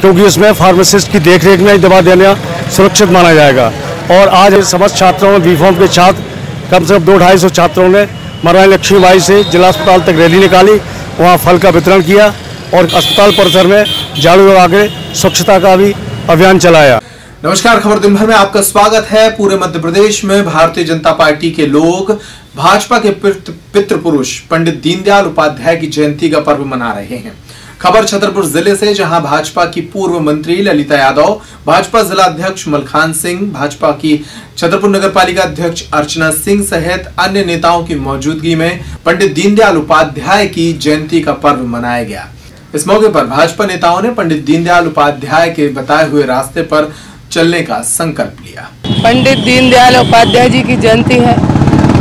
क्योंकि उसमें फार्मासिस्ट की देखरेख में दवा देना सुरक्षित माना जाएगा। और आज समस्त छात्रों में बीफॉर्म के छात्र कम से कम 200-250 छात्रों ने महारानी लक्ष्मीबाई से जिला अस्पताल तक रैली निकाली, वहाँ फल का वितरण किया और अस्पताल परिसर में झाड़ू लगा के स्वच्छता का भी अभियान चलाया। नमस्कार, खबर दिन भर में आपका स्वागत है। पूरे मध्य प्रदेश में भारतीय जनता पार्टी के लोग भाजपा के पितृ पुरुष पंडित दीनदयाल उपाध्याय की जयंती का पर्व मना रहे हैं। खबर छतरपुर जिले से, जहां भाजपा की पूर्व मंत्री ललिता यादव, भाजपा जिला अध्यक्ष मलखान सिंह, भाजपा की छतरपुर नगर पालिका अध्यक्ष अर्चना सिंह सहित अन्य नेताओं की मौजूदगी में पंडित दीनदयाल उपाध्याय की जयंती का पर्व मनाया गया। इस मौके पर भाजपा नेताओं ने पंडित दीनदयाल उपाध्याय के बताए हुए रास्ते पर चलने का संकल्प लिया। पंडित दीनदयाल उपाध्याय जी की जयंती है।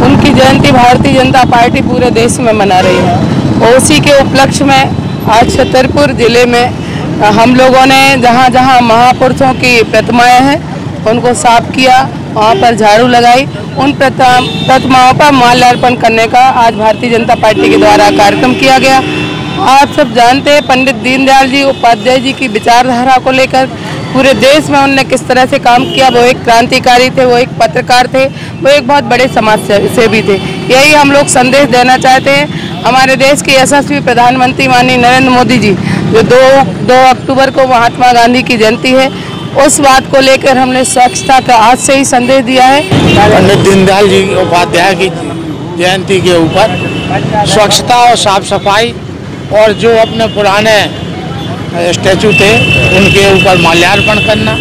उनकी जयंती भारतीय जनता पार्टी पूरे देश में मना रही है। उसी के उपलक्ष्य में आज छतरपुर जिले में हम लोगों ने जहां जहां महापुरुषों की प्रतिमाएं हैं उनको साफ किया, वहां पर झाड़ू लगाई। उन प्रतिमाओं पर माल्यार्पण करने का आज भारतीय जनता पार्टी के द्वारा कार्यक्रम किया गया। आप सब जानते हैं पंडित दीनदयाल जी उपाध्याय जी की विचारधारा को लेकर पूरे देश में उन्होंने किस तरह से काम किया। वो एक क्रांतिकारी थे, वो एक पत्रकार थे, वो एक बहुत बड़े समाज सेवी थे। यही हम लोग संदेश देना चाहते हैं। हमारे देश के यशस्वी प्रधानमंत्री माननीय नरेंद्र मोदी जी, जो 2 अक्टूबर को महात्मा गांधी की जयंती है, उस बात को लेकर हमने स्वच्छता का आज से ही संदेश दिया है। पंडित दीनदयाल जी उपाध्याय की जयंती के ऊपर स्वच्छता और साफ सफाई और जो अपने पुराने स्टैचू थे उनके ऊपर माल्यार्पण करना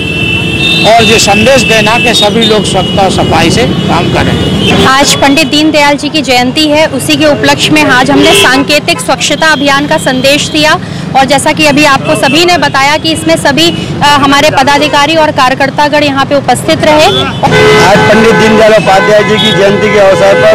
और ये संदेश देना कि सभी लोग स्वच्छता और सफाई से काम करें। आज पंडित दीनदयाल जी की जयंती है, उसी के उपलक्ष्य में आज हमने सांकेतिक स्वच्छता अभियान का संदेश दिया। और जैसा कि अभी आपको सभी ने बताया कि इसमें सभी हमारे पदाधिकारी और कार्यकर्तागण यहाँ पे उपस्थित रहे। आज पंडित दीनदयाल उपाध्याय जी की जयंती के अवसर पर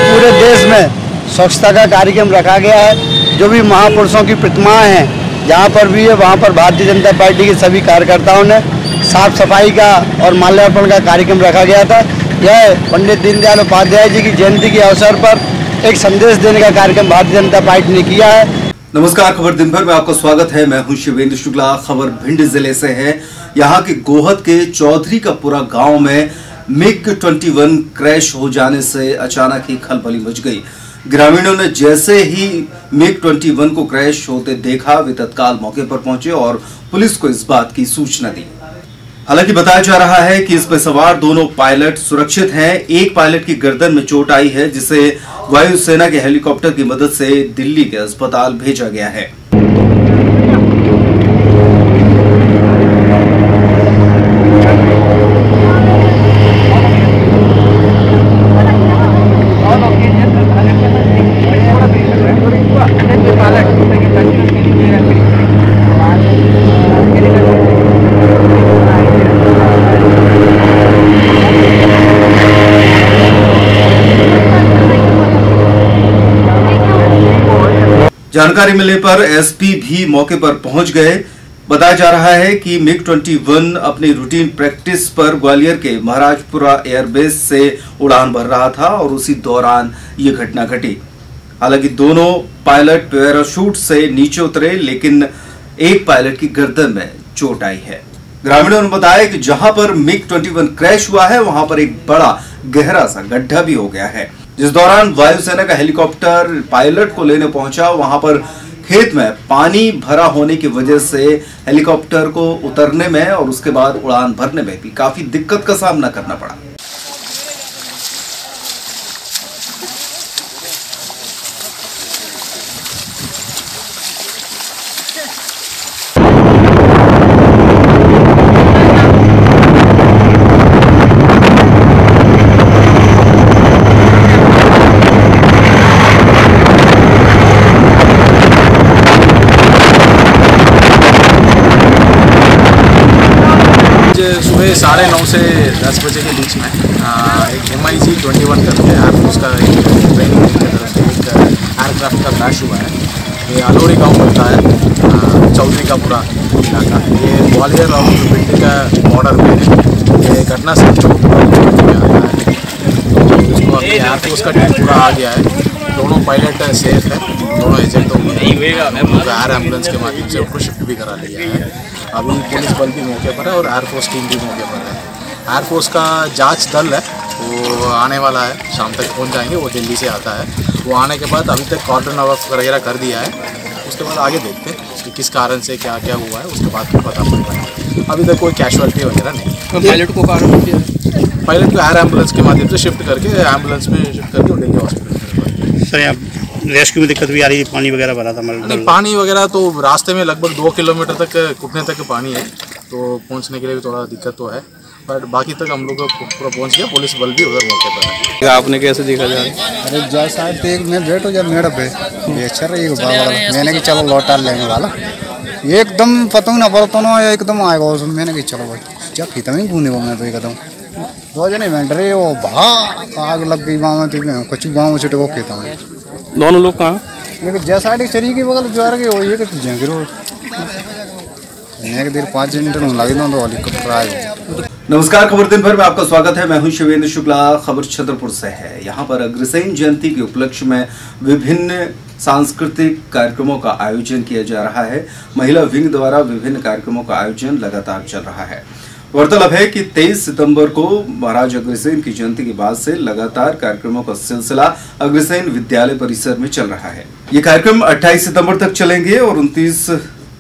पूरे देश में स्वच्छता का कार्यक्रम रखा गया है। जो भी महापुरुषों की प्रतिमाएं हैं जहाँ पर भी है, वहाँ पर भारतीय जनता पार्टी के सभी कार्यकर्ताओं ने साफ सफाई का और माल्यार्पण का कार्यक्रम रखा गया था। यह पंडित दीनदयाल उपाध्याय जी की जयंती के अवसर पर एक संदेश देने का कार्यक्रम भारतीय जनता पार्टी ने किया है। नमस्कार, खबर दिन भर में आपका स्वागत है। मैं हूं शिवेंद्र शुक्ला। खबर भिंड जिले से है। यहां के गोहद के चौधरी का पूरा गांव में MiG-21 क्रैश हो जाने से अचानक ही खलबली मच गई। ग्रामीणों ने जैसे ही MiG-21 को क्रैश होते देखा, वे तत्काल मौके पर पहुंचे और पुलिस को इस बात की सूचना दी। हालांकि बताया जा रहा है कि इसमें सवार दोनों पायलट सुरक्षित हैं। एक पायलट की गर्दन में चोट आई है, जिसे वायुसेना के हेलीकॉप्टर की मदद से दिल्ली के अस्पताल भेजा गया है। जानकारी मिलने पर एसपी भी मौके पर पहुंच गए। बताया जा रहा है कि MiG-21 अपनी रूटीन प्रैक्टिस पर ग्वालियर के महाराजपुरा एयरबेस से उड़ान भर रहा था और उसी दौरान ये घटना घटी। हालांकि दोनों पायलट पैराशूट से नीचे उतरे, लेकिन एक पायलट की गर्दन में चोट आई है। ग्रामीणों ने बताया कि जहां पर MiG-21 क्रैश हुआ है, वहां पर एक बड़ा गहरा सा गड्ढा भी हो गया है। जिस दौरान वायुसेना का हेलीकॉप्टर पायलट को लेने पहुंचा, वहां पर खेत में पानी भरा होने की वजह से हेलीकॉप्टर को उतरने में और उसके बाद उड़ान भरने में भी काफी दिक्कत का सामना करना पड़ा। सुबह 9:30 से 10 बजे के बीच में एक MiG-21 करके उसका एक ट्रेनिंग की तरफ से एक एयरक्राफ्ट का क्रैश हुआ है। ये अलोरी गांव पड़ता है, चौधरी का पूरा इलाका है। ये ग्वालियर और भिंड का बॉर्डर पे है। ये घटना से जो में आया है, तो इसको अभी यहाँ पे उसका टीम पूरा आ गया है। दोनों पायलट सेफ है, दोनों एजेंट हो गए, एयर एम्बुलेंस के माध्यम से उनको शिफ्ट भी करा लिया है। अभी पुलिस बल भी मौके पर है और एयरफोर्स टीम भी मौके पर है। एयरफोर्स का जांच दल है, वो आने वाला है, शाम तक पहुंच जाएंगे। वो दिल्ली से आता है, वो आने के बाद अभी तक कॉर्डन ऑफ वगैरह कर दिया है। उसके बाद आगे देखते हैं कि किस कारण से क्या क्या हुआ है, उसके बाद फिर पता पड़ेगा। अभी तक कोई कैजुअलिटी वगैरह नहीं। पायलट को कारण दिया, पायलट को एयर एम्बुलेंस के माध्यम से शिफ्ट करके एम्बुलेंस में शिफ्ट करके दिल्ली हॉस्पिटल। सर यहाँ रेस्क्यू में दिक्कत भी आ रही है, पानी वगैरह भरा था हमारे? नहीं, पानी वगैरह तो रास्ते में लगभग 2 किलोमीटर तक घुटने तक पानी है, तो पहुंचने के लिए भी थोड़ा दिक्कत तो है, बट बाकी तक हम लोग पूरा पहुंच गया। पुलिस बल भी उधर मौके पर है। आपने कैसे देखा जाए? अरे जय साहब तो एक मैं बैठो जब मेरा पे अच्छा रही मैंने कि चलो लौटा लेने वाला एकदम पता ना पड़ता ना एकदम आएगा उसमें। मैंने कि चलो भाई क्या खीता नहीं घूमने को मैं तो एकदम 2 जने बैठ रहे वो भा आग लग गई वहाँ में, तो कुछ गाँव में छुटे को खेता हूँ। दोनों लोग कहाँ? लेकिन जय साइड चली की बगल जो आ रही हो ये कि गिरो एक देर 5 मिनट लगे तो हेलीकॉप्टर आए। नमस्कार, खबर दिन भर में आपका स्वागत है। मैं हूं शिवेंद्र शुक्ला। खबर छतरपुर से है। यहां पर अग्रसेन जयंती के उपलक्ष्य में विभिन्न सांस्कृतिक कार्यक्रमों का आयोजन किया जा रहा है। महिला विंग द्वारा विभिन्न कार्यक्रमों का आयोजन लगातार चल रहा है। गौरतलब है कि 23 सितंबर को महाराज अग्रसेन की जयंती के बाद से लगातार कार्यक्रमों का सिलसिला अग्रसेन विद्यालय परिसर में चल रहा है। ये कार्यक्रम 28 सितंबर तक चलेंगे और 29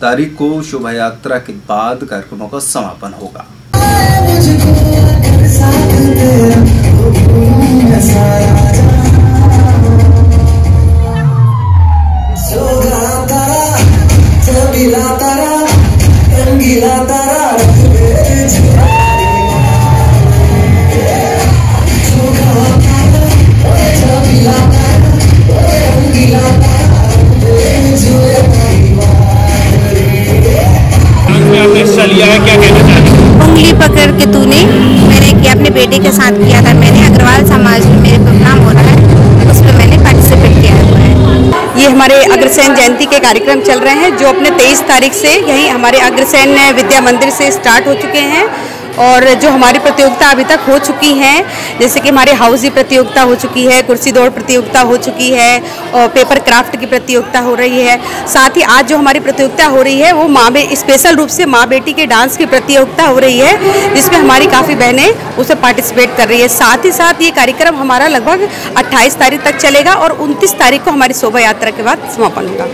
तारीख को शोभा यात्रा के बाद कार्यक्रमों का समापन होगा। उंगली पकड़ के तूने मैंने किया अपने बेटे के साथ किया था। मैंने अग्रवाल समाज में मेरे प्रोग्राम हो रहा है, उसमें मैंने पार्टिसिपेट किया हुआ है। ये हमारे अग्रसेन जयंती के कार्यक्रम चल रहे हैं जो अपने 23 तारीख से यहीं हमारे अग्रसेन विद्या मंदिर से स्टार्ट हो चुके हैं। और जो हमारी प्रतियोगिता अभी तक हो चुकी हैं, जैसे कि हमारे हाउसी प्रतियोगिता हो चुकी है, कुर्सी दौड़ प्रतियोगिता हो चुकी है और पेपर क्राफ्ट की प्रतियोगिता हो रही है। साथ ही आज जो हमारी प्रतियोगिता हो रही है वो स्पेशल रूप से माँ बेटी के डांस की प्रतियोगिता हो रही है, जिसमें हमारी काफ़ी बहनें उसमें पार्टिसिपेट कर रही है। साथ ही साथ ये कार्यक्रम हमारा लगभग 28 तारीख तक चलेगा और 29 तारीख को हमारी शोभा यात्रा के बाद समापन होगा।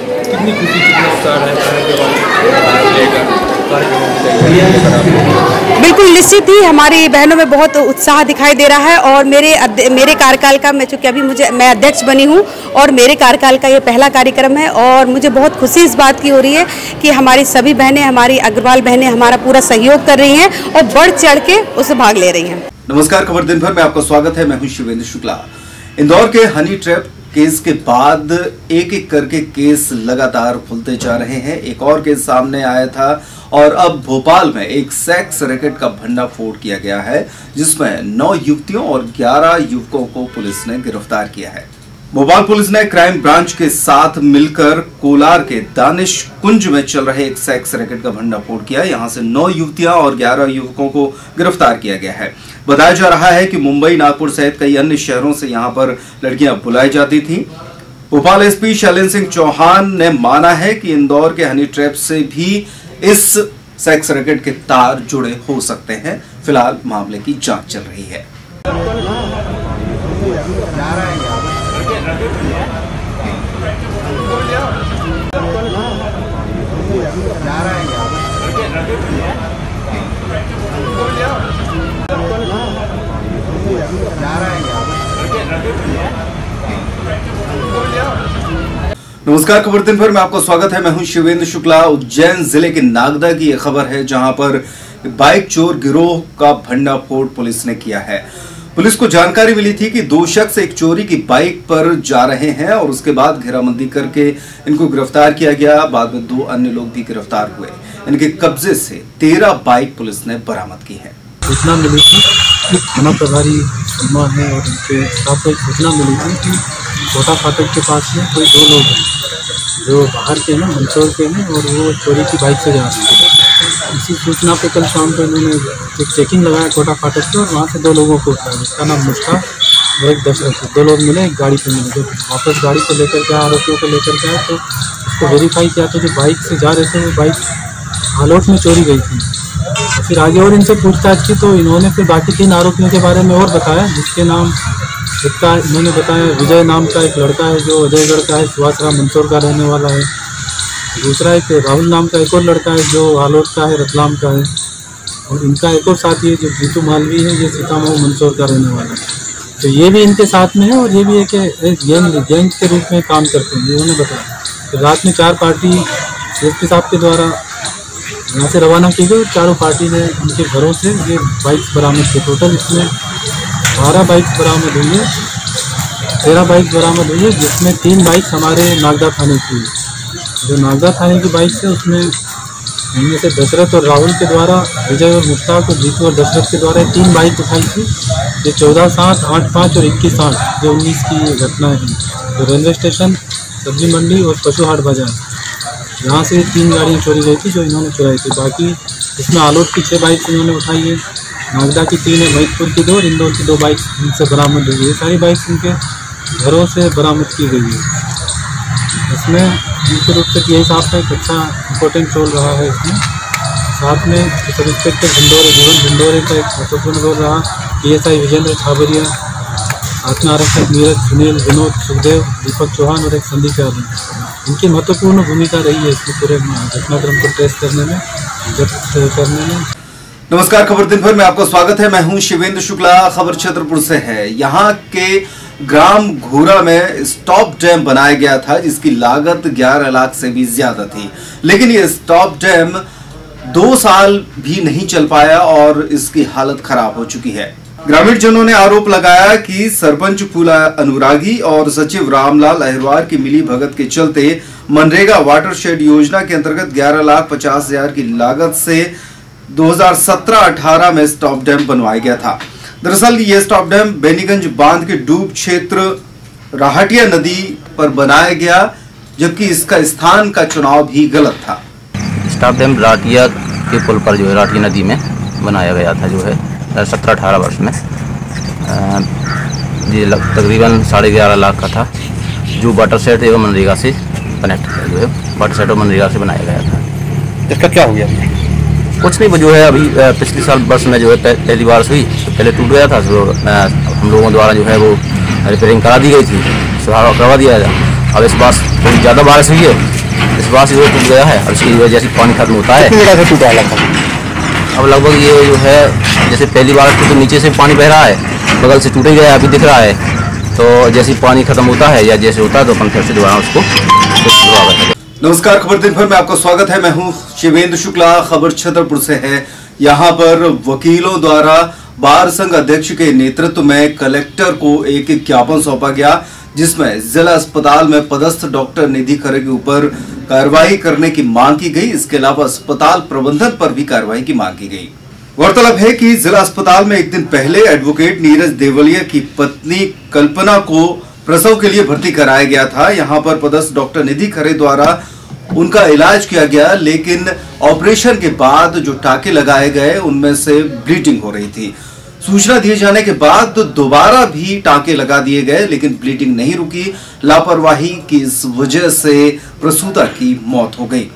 बिल्कुल निश्चित ही हमारी बहनों में बहुत उत्साह दिखाई दे रहा है और मेरे कार्यकाल का मैं चूँकि अभी मैं अध्यक्ष बनी हूँ और मेरे कार्यकाल का ये पहला कार्यक्रम है और मुझे बहुत खुशी इस बात की हो रही है कि हमारी सभी बहनें, हमारी अग्रवाल बहनें हमारा पूरा सहयोग कर रही हैं और बढ़ चढ़ के उसमें भाग ले रही हैं। नमस्कार, खबर दिन भर में आपका स्वागत है। मैं हूँ शिवेंद्र शुक्ला। इंदौर के हनी ट्रैप केस के बाद एक एक करके केस लगातार खुलते जा रहे हैं। एक और केस सामने आया था और अब भोपाल में एक सेक्स रैकेट का भंडाफोड़ किया गया है, जिसमें 9 युवतियों और 11 युवकों को पुलिस ने गिरफ्तार किया है। भोपाल पुलिस ने क्राइम ब्रांच के साथ मिलकर कोलार के दानिश कुंज में चल रहे एक सेक्स रैकेट का भंडाफोड़ किया। यहां से 9 युवतियां और 11 युवकों को गिरफ्तार किया गया है। बताया जा रहा है कि मुंबई, नागपुर सहित कई अन्य शहरों से यहां पर लड़कियां बुलाई जाती थी। भोपाल एसपी शैलेंद्र सिंह चौहान ने माना है कि इंदौर के हनी ट्रैप से भी इस सेक्स रैकेट के तार जुड़े हो सकते हैं। फिलहाल मामले की जांच चल रही है। नमस्कार, खबर दिन भर में आपका स्वागत है। मैं हूं शिवेंद्र शुक्ला। उज्जैन जिले के नागदा की यह खबर है, जहां पर बाइक चोर गिरोह का भंडाफोड़ पुलिस ने किया है। पुलिस को जानकारी मिली थी कि 2 शख्स एक चोरी की बाइक पर जा रहे हैं और उसके बाद घेराबंदी करके इनको गिरफ्तार किया गया। बाद में 2 अन्य लोग भी गिरफ्तार हुए। इनके कब्जे से 13 बाइक पुलिस ने बरामद की है। सूचना मिली थी कि थाना प्रभारी शर्मा है और उनके साथ सूचना मिली थी कि छोटा फाटक के पास में कोई 2 लोग हैं जो बाहर के हैं, मंदसौर के हैं और वो चोरी की बाइक से जा रहे हैं। इसी सूचना पे कल शाम को इन्होंने एक चेकिंग लगाया कोटा फाटक पे और वहाँ से 2 लोगों को उठाया, जिसका नाम मुश्ताक और एक दशरथ। 2 लोग मिले, एक गाड़ी पे मिले। जब वापस गाड़ी को लेकर के आरोपियों को लेकर के आए तो उसको वेरीफाई किया तो जो बाइक से जा रहे थे वो बाइक आलोट में चोरी गई थी। तो फिर आगे और इनसे पूछताछ की तो इन्होंने फिर बाकी 3 आरोपियों के बारे में और बताया, जिसके नाम इसका इन्होंने बताया विजय नाम का एक लड़का है जो अजयगढ़ का है, सुभाषराम मंदसौर का रहने वाला है। दूसरा एक राहुल नाम का एक और लड़का है जो आलोट का है, रतलाम का है। और इनका एक और साथी है जो जीतू मालवी है, ये सीतामऊ मंदसौर का रहने वाला है। तो ये भी इनके साथ में है और ये भी एक गैंग के रूप में काम करते हैं, इन्होंने बताया। तो रात में 4 पार्टी एसपी साहब के द्वारा यहाँ से रवाना की गई। चारों पार्टी ने उनके घरों से ये बाइक्स बरामद की। टोटल इसमें 12 बाइक्स बरामद हुई है, 13 बाइक्स बरामद हुई है, जिसमें 3 बाइक्स हमारे नागदा थाने की है। जो नागदा थाने की बाइक्स है उसमें इनमें से दशरथ और राहुल के द्वारा, विजय और मुश्ताक और जीतू और दशरथ के द्वारा 3 बाइक उठाई थी। ये 14/7, 8/5 और 21/8 जो 19 की घटनाएँ हैं। तो रेलवे स्टेशन, सब्जी मंडी और पशु हाट बाजार, यहाँ से 3 गाड़ियाँ चोरी गई थी जो इन्होंने चुराई थी। बाकी इसमें आलोट की 6 बाइक्स इन्होंने उठाई है, नागदा की 3 है, महिदपुर की 2 और इंदौर की 2 बाइक्स इनसे बरामद हुई है। सारी बाइक्स इनके घरों से बरामद की गई है। इसमें मुख्य रूप से यही साहब का एक अच्छा इम्पोर्टेंट रोल रहा है। इसमें साथ में सब इंस्पेक्टर जीवन भिंडोरे का एक महत्वपूर्ण रोल रहा, PSI विजेंद्र छाबरिया, साथ में आरक्षक नीरज, सुनील, विनोद, सुखदेव, दीपक चौहान और एक संदीप यादव। इनकी महत्वपूर्ण भूमिका रही है इसमें पूरे घटनाक्रम को ट्रेस करने में, जब्त करने में। नमस्कार, खबर दिन भर में आपका स्वागत है। मैं हूं शिवेंद्र शुक्ला। खबर छतरपुर से है। यहाँ के ग्राम घूरा में स्टॉप डैम बनाया गया था जिसकी लागत 11 लाख से भी ज्यादा थी, लेकिन ये स्टॉप डैम 2 साल भी नहीं चल पाया और इसकी हालत खराब हो चुकी है। ग्रामीण जनों ने आरोप लगाया कि सरपंच फूला अनुरागी और सचिव रामलाल अहिरवार की मिली भगत के चलते मनरेगा वाटरशेड योजना के अंतर्गत 11,50,000 की लागत से 2017-18 में स्टॉप डैम बनवाया गया था। दरअसल ये स्टॉप डैम बेनीगंज बांध के डूब क्षेत्र राहटिया नदी पर बनाया गया, जबकि इसका स्थान का चुनाव भी गलत था। स्टॉप डैम राहटिया के पुल पर जो है राहटिया नदी में बनाया गया था, जो है 17-18 वर्ष में। ये तकरीबन 11.5 लाख का था, जो वाटरशेड एवं मनरेगा से कनेक्ट है, जो है वाटरशेड और मनरेगा से बनाया गया था। इसका क्या हो गया? कुछ नहीं, जो है अभी पिछले साल वर्ष में जो है पहली बार हुई, तो पहले टूट गया था, तो हम लोगों द्वारा जो है वो रिपेयरिंग करा दी गई थी, सुधार करवा दिया था। अब इस बार थोड़ी ज़्यादा बारिश हुई है, इस बार से जो टूट गया है और इसकी वजह से पानी खत्म होता है। कितनी जगह से टूटा है? अब लगभग ये जो है जैसे पहली बार तो नीचे से पानी बह रहा है, बगल से टूट गया अभी दिख रहा है, तो जैसे पानी खत्म होता है या जैसे होता है तो अपन फिर से दोबारा उसको। नमस्कार, खबर दिन भर में आपका स्वागत है। मैं हूं शिवेंद्र शुक्ला। खबर छतरपुर से है। यहां पर वकीलों द्वारा बार संघ अध्यक्ष के नेतृत्व में कलेक्टर को एक ज्ञापन सौंपा गया, जिसमें जिला अस्पताल में पदस्थ डॉक्टर निधि खरे के ऊपर कार्रवाई करने की मांग की गई। इसके अलावा अस्पताल प्रबंधन पर भी कार्रवाई की मांग की गई। गौरतलब है कि जिला अस्पताल में एक दिन पहले एडवोकेट नीरज देवलिया की पत्नी कल्पना को प्रसव के लिए भर्ती कराया गया था। यहाँ पर पदस्थ डॉक्टर निधि खरे द्वारा उनका इलाज किया गया, लेकिन ऑपरेशन के बाद जो टाके लगाए गए उनमें से ब्लीडिंग हो रही थी। सूचना दिए जाने के बाद दोबारा भी टाके लगा दिए गए, लेकिन ब्लीडिंग नहीं रुकी। लापरवाही की इस वजह से प्रसूता की मौत हो गई।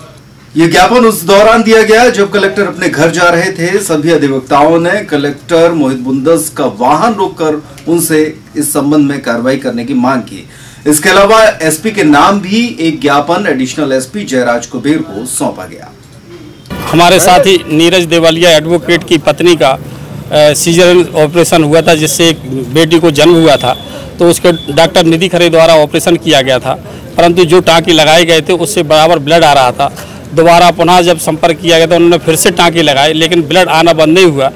ये ज्ञापन उस दौरान दिया गया जब कलेक्टर अपने घर जा रहे थे। सभी अधिवक्ताओं ने कलेक्टर मोहित बुंदस का वाहन रोककर उनसे इस संबंध में कार्रवाई करने की मांग की। इसके अलावा एसपी के नाम भी एक ज्ञापन एडिशनल एसपी जयराज कुबेर को सौंपा गया। हमारे साथ ही नीरज देवलिया एडवोकेट की पत्नी का सीजरियन ऑपरेशन हुआ था, जिससे एक बेटी को जन्म हुआ था, तो उसके डॉक्टर निधि खरे द्वारा ऑपरेशन किया गया था, परंतु जो टाँके लगाए गए थे उससे बराबर ब्लड आ रहा था। दोबारा पुनः जब संपर्क किया गया तो उन्होंने फिर से टाँके लगाए, लेकिन ब्लड आना बंद नहीं हुआ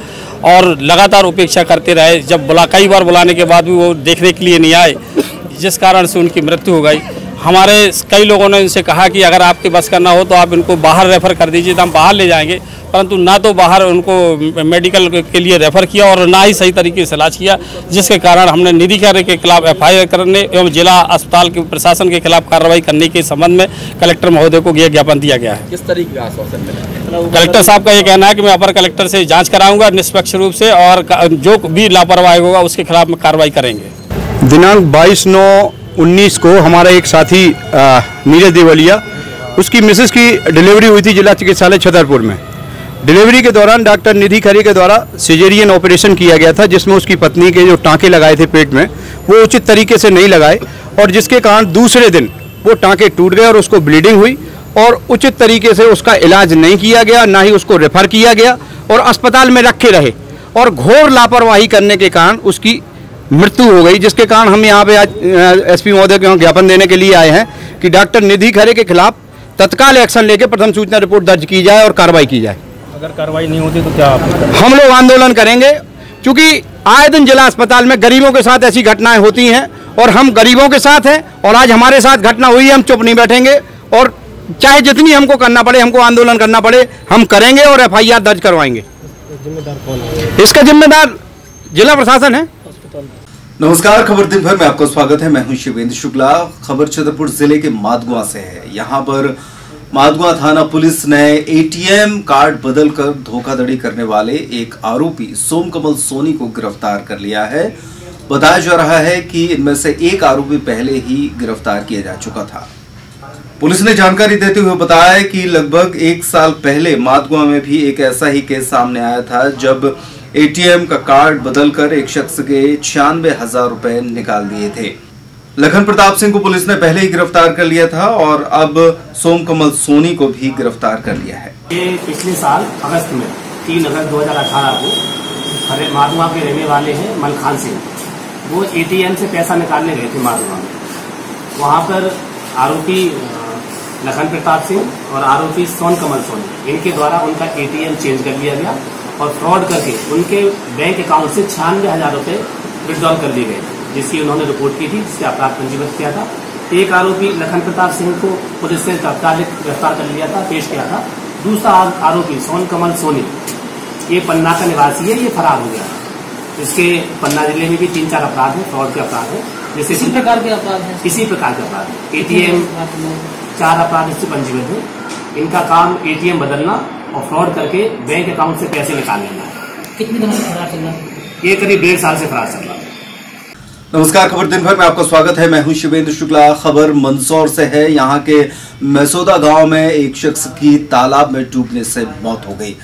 और लगातार उपेक्षा करते रहे। जब कई बार बुलाने के बाद भी वो देखने के लिए नहीं आए, जिस कारण से उनकी मृत्यु हो गई। हमारे कई लोगों ने इनसे कहा कि अगर आपके बस का ना हो तो आप इनको बाहर रेफर कर दीजिए, तो हम बाहर ले जाएंगे, परंतु ना तो बाहर उनको मेडिकल के लिए रेफर किया और ना ही सही तरीके से इलाज किया, जिसके कारण हमने निधि खरे के खिलाफ FIR करने एवं जिला अस्पताल के प्रशासन के खिलाफ कार्रवाई करने के संबंध में कलेक्टर महोदय को यह ज्ञापन दिया गया है। किस तरीके का आश्वासन मिला? कलेक्टर साहब का ये कहना है कि मैं अपर कलेक्टर से जाँच कराऊंगा निष्पक्ष रूप से और जो भी लापरवाही होगा उसके खिलाफ में कार्रवाई करेंगे। दिनांक 22/9/19 को हमारा एक साथी नीरज देवलिया, उसकी मिसेस की डिलीवरी हुई थी जिला चिकित्सालय छतरपुर में। डिलीवरी के दौरान डॉक्टर निधि खरे के द्वारा सिजेरियन ऑपरेशन किया गया था, जिसमें उसकी पत्नी के जो टाँके लगाए थे पेट में वो उचित तरीके से नहीं लगाए और जिसके कारण दूसरे दिन वो टाँके टूट गए और उसको ब्लीडिंग हुई और उचित तरीके से उसका इलाज नहीं किया गया, ना ही उसको रेफर किया गया और अस्पताल में रखे रहे और घोर लापरवाही करने के कारण उसकी मृत्यु हो गई, जिसके कारण हम यहाँ पे आज SP महोदय के ज्ञापन देने के लिए आए हैं कि डॉक्टर निधि खरे के खिलाफ तत्काल एक्शन लेके प्रथम सूचना रिपोर्ट दर्ज की जाए और कार्रवाई की जाए। अगर कार्रवाई नहीं होती तो क्या हम लोग आंदोलन करेंगे, क्योंकि आए दिन जिला अस्पताल में गरीबों के साथ ऐसी घटनाएं होती हैं और हम गरीबों के साथ हैं और आज हमारे साथ घटना हुई है, हम चुप नहीं बैठेंगे और चाहे जितनी हमको करना पड़े, हमको आंदोलन करना पड़े, हम करेंगे और FIR दर्ज करवाएंगे। जिम्मेदार कौन है? इसका जिम्मेदार जिला प्रशासन है। नमस्कार, खबर दिन भर में आपका स्वागत है। मैं हूं शिवेंद्र शुक्ला। खबर छतरपुर जिले के मादगुआ से है। यहां पर मादगुआ थाना पुलिस ने ATM कार्ड बदलकर धोखाधड़ी करने वाले एक आरोपी सोमकमल सोनी को गिरफ्तार कर लिया है। बताया जा रहा है कि इनमें से एक आरोपी पहले ही गिरफ्तार किया जा चुका था। पुलिस ने जानकारी देते हुए बताया कि लगभग 1 साल पहले मादगुआ में भी एक ऐसा ही केस सामने आया था, जब ATM का कार्ड बदलकर एक शख्स के 96,000 रुपए निकाल दिए थे। लखन प्रताप सिंह को पुलिस ने पहले ही गिरफ्तार कर लिया था और अब सोमकमल सोनी को भी गिरफ्तार कर लिया है। ये पिछले साल अगस्त में 3 अगस्त 2018 को मादगुआ के रहने वाले हैं मलखान सिंह, वो ATM से पैसा निकालने गए थे मादगुआ में। वहाँ पर आरोपी लखन प्रताप सिंह और आरोपी सोमकमल सोनी, इनके द्वारा उनका ATM चेंज कर लिया गया और फ्रॉड करके उनके बैंक अकाउंट से 96,000 रुपए विड्रॉल कर दिए गए, जिसकी उन्होंने रिपोर्ट की थी, जिससे अपराध पंजीबद्ध किया था। एक आरोपी लखन प्रताप सिंह को पुलिस ने तत्काल गिरफ्तार कर लिया था, पेश किया था। दूसरा आरोपी सोमकमल सोनी, ये पन्ना का निवासी है, ये फरार हो गया। इसके पन्ना जिले में भी 3-4 अपराध है, फ्रॉड के अपराध है। जैसे इसी प्रकार के अपराध है, इसी प्रकार के अपराध है। ATM 4 अपराध इससे पंजीबद्ध है। इनका काम ATM बदलना और फ्रॉड करके बैंक अकाउंट से पैसे निकाल लेना है। कितने दिनों से फरार चल रहा है? ये करीब 1.5 साल से फरार चल रहा है। नमस्कार, खबर दिन भर में आपका स्वागत है। मैं हूं शिवेंद्र शुक्ला। खबर मंदसौर से है। यहां के मैसोदा गांव में एक शख्स की तालाब में डूबने से मौत हो गई।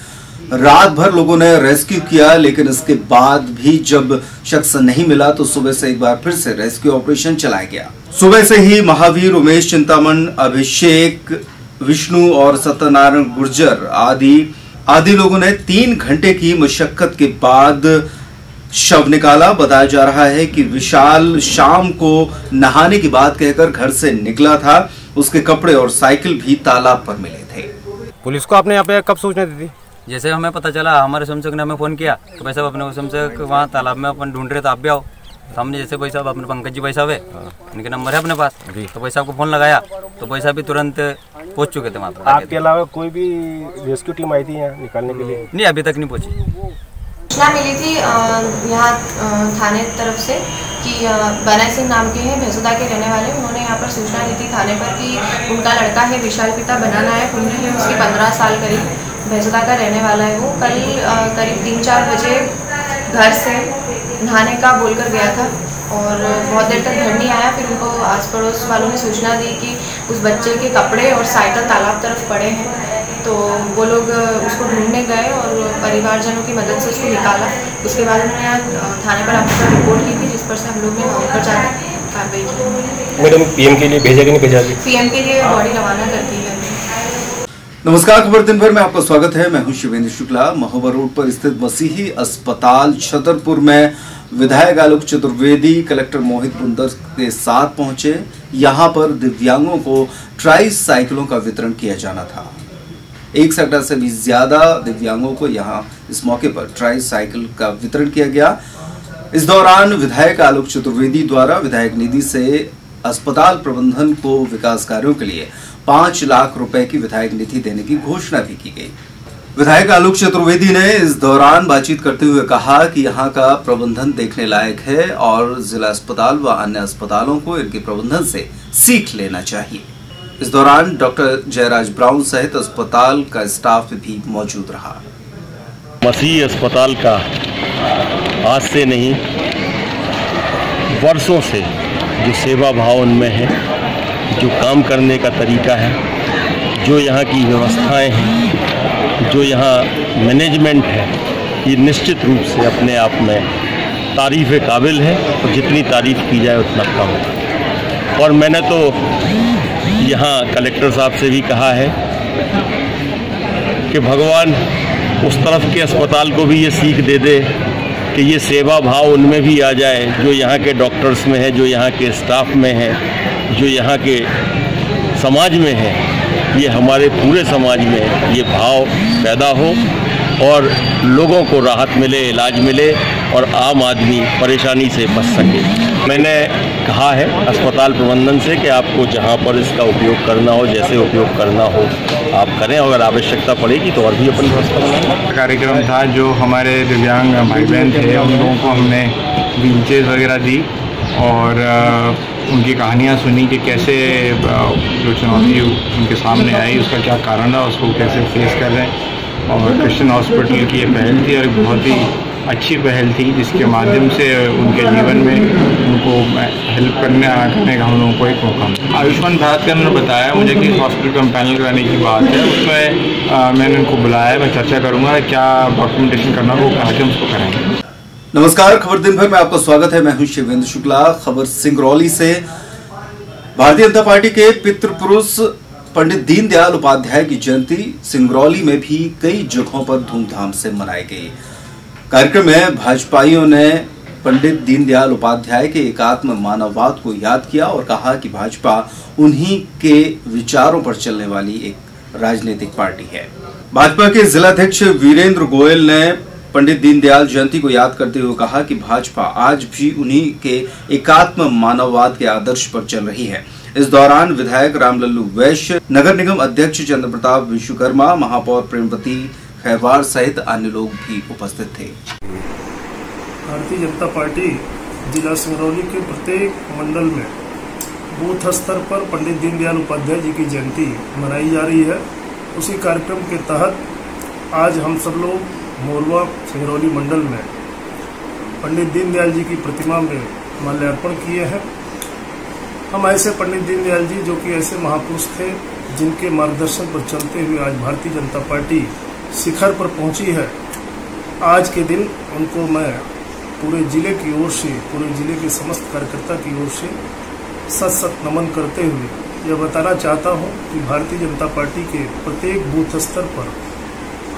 रात भर लोगों ने रेस्क्यू किया, लेकिन इसके बाद भी जब शख्स नहीं मिला तो सुबह से एक बार फिर से रेस्क्यू ऑपरेशन चलाया गया। सुबह से ही महावीर, उमेश चिंतामण, अभिषेक, विष्णु और सत्यनारायण गुर्जर आदि लोगों ने 3 घंटे की मशक्कत के बाद शव निकाला। बताया जा रहा है कि विशाल शाम को नहाने की बात कहकर घर से निकला था। उसके कपड़े और साइकिल भी तालाब पर मिले थे। पुलिस को आपने यहाँ पे कब सूचना दी थी? जैसे हमें पता चला, हमारे समचक ने हमें फ़ोन किया तो भाई साहब अपने समचक वहाँ तालाब में अपन ढूंढ रहे थे, आप भी आओ। तो हमने जैसे भाई साहब अपने पंकज जी भाई साहब है, इनके नंबर है अपने पास, तो भाई साहब को फ़ोन लगाया तो भाई साहब भी तुरंत पहुँच चुके थे वहाँ पर। आपके अलावा कोई भी रेस्क्यू टीम आई थी यहाँ निकालने के लिए? नहीं, अभी तक नहीं पहुँची। सूचना मिली थी यहाँ थाने तरफ से कि बनय सिंह नाम के हैं, भैंसोदा के रहने वाले। उन्होंने यहाँ पर सूचना दी थी थाने पर कि उनका लड़का है विशाल, पिता बना नायक, उम्र है उसकी 15 साल करीब, भैंसोदा का रहने वाला है। वो कल करीब 3-4 बजे घर से नहाने का बोलकर गया था और बहुत देर तक घर नहीं आया। फिर उनको आस पड़ोस वालों ने सूचना दी कि उस बच्चे के कपड़े और साइकिल तालाब तरफ पड़े हैं, तो वो लोग उसको ढूंढने गए और परिवारजनों की मदद से उसको निकाला। उसके बाद उन्होंने थाने पर आपको रिपोर्ट की थी, जिस पर से हम लोग ने वहाँ पर जाकर कार्रवाई की। मैडम, PM के लिए भेजा कि नहीं भेजा? PM के लिए बॉडी रवाना कर दी है। नमस्कार, खबर दिन भर में आपका स्वागत है। मैं हूं शिवेंद्र शुक्ला। महोबा रोड पर स्थित मसीही अस्पताल छतरपुर में विधायक आलोक चतुर्वेदी कलेक्टर मोहित बुंदर के साथ पहुंचे। यहां पर दिव्यांगों को ट्राई साइकिलों का वितरण किया जाना था। 1 सैकड़ा से भी ज्यादा दिव्यांगों को यहां इस मौके पर ट्राई साइकिल का वितरण किया गया। इस दौरान विधायक आलोक चतुर्वेदी द्वारा विधायक निधि से अस्पताल प्रबंधन को विकास कार्यों के लिए 5 लाख रुपए की विधायक निधि देने की घोषणा भी की गई। विधायक आलोक चतुर्वेदी ने इस दौरान बातचीत करते हुए कहा कि यहां का प्रबंधन देखने लायक है और जिला अस्पताल व अन्य अस्पतालों को इनके प्रबंधन से सीख लेना चाहिए। इस दौरान डॉक्टर जयराज ब्राउन सहित अस्पताल का स्टाफ भी मौजूद रहा। मसीह अस्पताल का आज से नहीं वर्षों से जो सेवा भाव उनमें है, जो काम करने का तरीका है, जो यहाँ की व्यवस्थाएं हैं, जो यहाँ मैनेजमेंट है, ये निश्चित रूप से अपने आप में तारीफ़ काबिल है और जितनी तारीफ़ की जाए उतना कम है। और मैंने तो यहाँ कलेक्टर साहब से भी कहा है कि भगवान उस तरफ के अस्पताल को भी ये सीख दे दे कि ये सेवा भाव उनमें भी आ जाए, जो यहाँ के डॉक्टर्स में है, जो यहाँ के स्टाफ में है, जो यहाँ के समाज में है, ये हमारे पूरे समाज में ये भाव पैदा हो और लोगों को राहत मिले, इलाज मिले और आम आदमी परेशानी से बच सके। मैंने कहा है अस्पताल प्रबंधन से कि आपको जहां पर इसका उपयोग करना हो, जैसे उपयोग करना हो आप करें, अगर आवश्यकता पड़ेगी तो और भी अपन व्यवस्था बनाएंगे। कार्यक्रम था जो हमारे दिव्यांग भाई बहन थे उन लोगों को हमने व्हीलचेयर वगैरह दी और उनकी कहानियाँ सुनी कि कैसे जो चुनौती उनके सामने आई उसका क्या कारण है, उसको कैसे फेस कर रहे हैं। और क्रिश्चियन हॉस्पिटल की ये पहल थी और बहुत ही अच्छी पहल थी जिसके माध्यम से उनके जीवन में उनको हेल्प करने का हम लोगों को एक मौका मिला। आयुष्मान भारत का उन्होंने बताया मुझे कि इस हॉस्पिटल को पैनल कराने की बात है, उसमें मैंने उनको बुलाया, मैं चर्चा करूँगा क्या डॉक्यूमेंटेशन करना वो कहा कि हम उसको करेंगे। नमस्कार, खबर दिन भर में आपका स्वागत है। मैं हूं शिवेंद्र शुक्ला। खबर सिंगरौली से। भारतीय जनता पार्टी के पितृपुरुष पंडित दीनदयाल उपाध्याय की जयंती सिंगरौली में भी कई जगहों पर धूमधाम से मनाई गई। कार्यक्रम में भाजपाइयों ने पंडित दीनदयाल उपाध्याय के एकात्म मानववाद को याद किया और कहा कि भाजपा उन्हीं के विचारों पर चलने वाली एक राजनीतिक पार्टी है। भाजपा के जिलाध्यक्ष वीरेंद्र गोयल ने पंडित दीनदयाल जयंती को याद करते हुए कहा कि भाजपा आज भी उन्हीं के एकात्म मानववाद के आदर्श पर चल रही है। इस दौरान विधायक रामलल्लू वैश्य, नगर निगम अध्यक्ष चंद्र प्रताप विश्वकर्मा, महापौर प्रेमवती खैवार सहित अन्य लोग भी उपस्थित थे। भारतीय जनता पार्टी जिला सिंगरौली के प्रत्येक मंडल में बूथ स्तर पर पंडित दीनदयाल उपाध्याय जी की जयंती मनाई जा रही है। उसी कार्यक्रम के तहत आज हम सब लोग मोरवा सिंगरौली मंडल में पंडित दीनदयाल जी की प्रतिमा में माल्यार्पण किए हैं। हम ऐसे पंडित दीनदयाल जी जो कि ऐसे महापुरुष थे जिनके मार्गदर्शन पर चलते हुए आज भारतीय जनता पार्टी शिखर पर पहुंची है। आज के दिन उनको मैं पूरे जिले की ओर से, पूरे जिले के समस्त कार्यकर्ता की ओर से सत सत नमन करते हुए यह बताना चाहता हूं कि भारतीय जनता पार्टी के प्रत्येक बूथ स्तर पर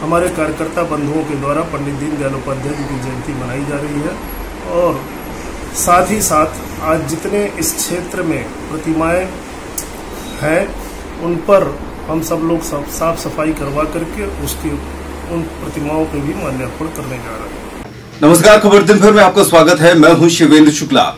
हमारे कार्यकर्ता बंधुओं के द्वारा पंडित दीनदयाल उपाध्याय जी की जयंती मनाई जा रही है। और साथ ही साथ आज जितने इस क्षेत्र में प्रतिमाएं हैं उन पर हम सब लोग साफ सफाई करवा करके उसकी उन प्रतिमाओं पे भी माल्यार्पण करने जा रहे हैं। नमस्कार, खबर दिन भर में आपका स्वागत है। मैं हूं शिवेंद्र शुक्ला।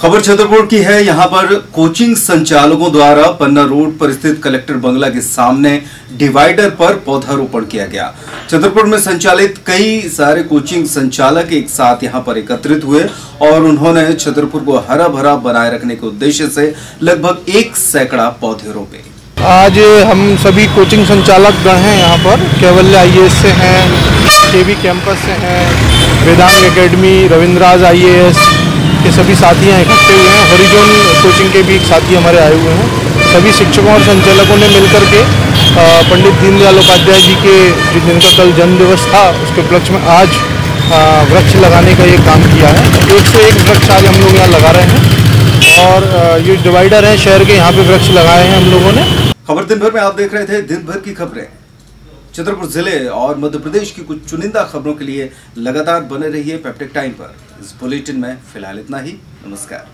खबर छतरपुर की है। यहां पर कोचिंग संचालकों द्वारा पन्ना रोड पर स्थित कलेक्टर बंगला के सामने डिवाइडर पर पौधारोपण किया गया। छतरपुर में संचालित कई सारे कोचिंग संचालक एक साथ यहां पर एकत्रित हुए और उन्होंने छतरपुर को हरा भरा बनाए रखने के उद्देश्य से लगभग 1 सैकड़ा पौधे रोपे। आज हम सभी कोचिंग संचालक गण हैं यहाँ पर, कैवल्य IAS से हैं, KB कैंपस से हैं, वेदांग एकेडमी, रविंद्राज IAS के सभी साथी यहाँ इकट्ठे हुए हैं। हरिजन कोचिंग के भी एक साथी हमारे आए हुए हैं। सभी शिक्षकों और संचालकों ने मिलकर के पंडित दीनदयाल उपाध्याय जी के जिनका कल जन्म दिवस था उसके उपलक्ष्य में आज वृक्ष लगाने का ये काम किया है। 1 से 1 वृक्ष आज हम लोग यहाँ लगा रहे हैं और ये डिवाइडर है शहर के, यहाँ पे वृक्ष लगाए हैं हम लोगों ने। खबर दिन भर में आप देख रहे थे दिन भर की खबरें। छतरपुर जिले और मध्य प्रदेश की कुछ चुनिंदा खबरों के लिए लगातार बने रहिए पेप्टिक टाइम पर। इस बुलेटिन में फिलहाल इतना ही। नमस्कार।